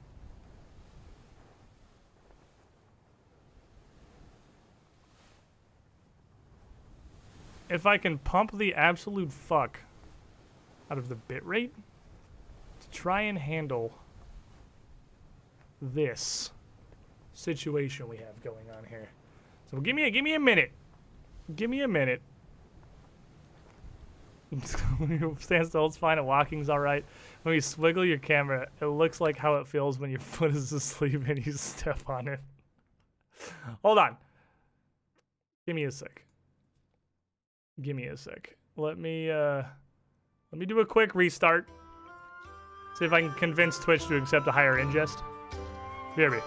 if I can pump the absolute fuck out of the bitrate to try and handle this situation we have going on here. So give me a minute. Give me a minute. Stand still, it's fine. And walking's all right. When you swiggle your camera, it looks like how it feels when your foot is asleep and you step on it. Hold on. Give me a sec. Give me a sec. Let me Let me do a quick restart. See if I can convince Twitch to accept a higher ingest. BRB.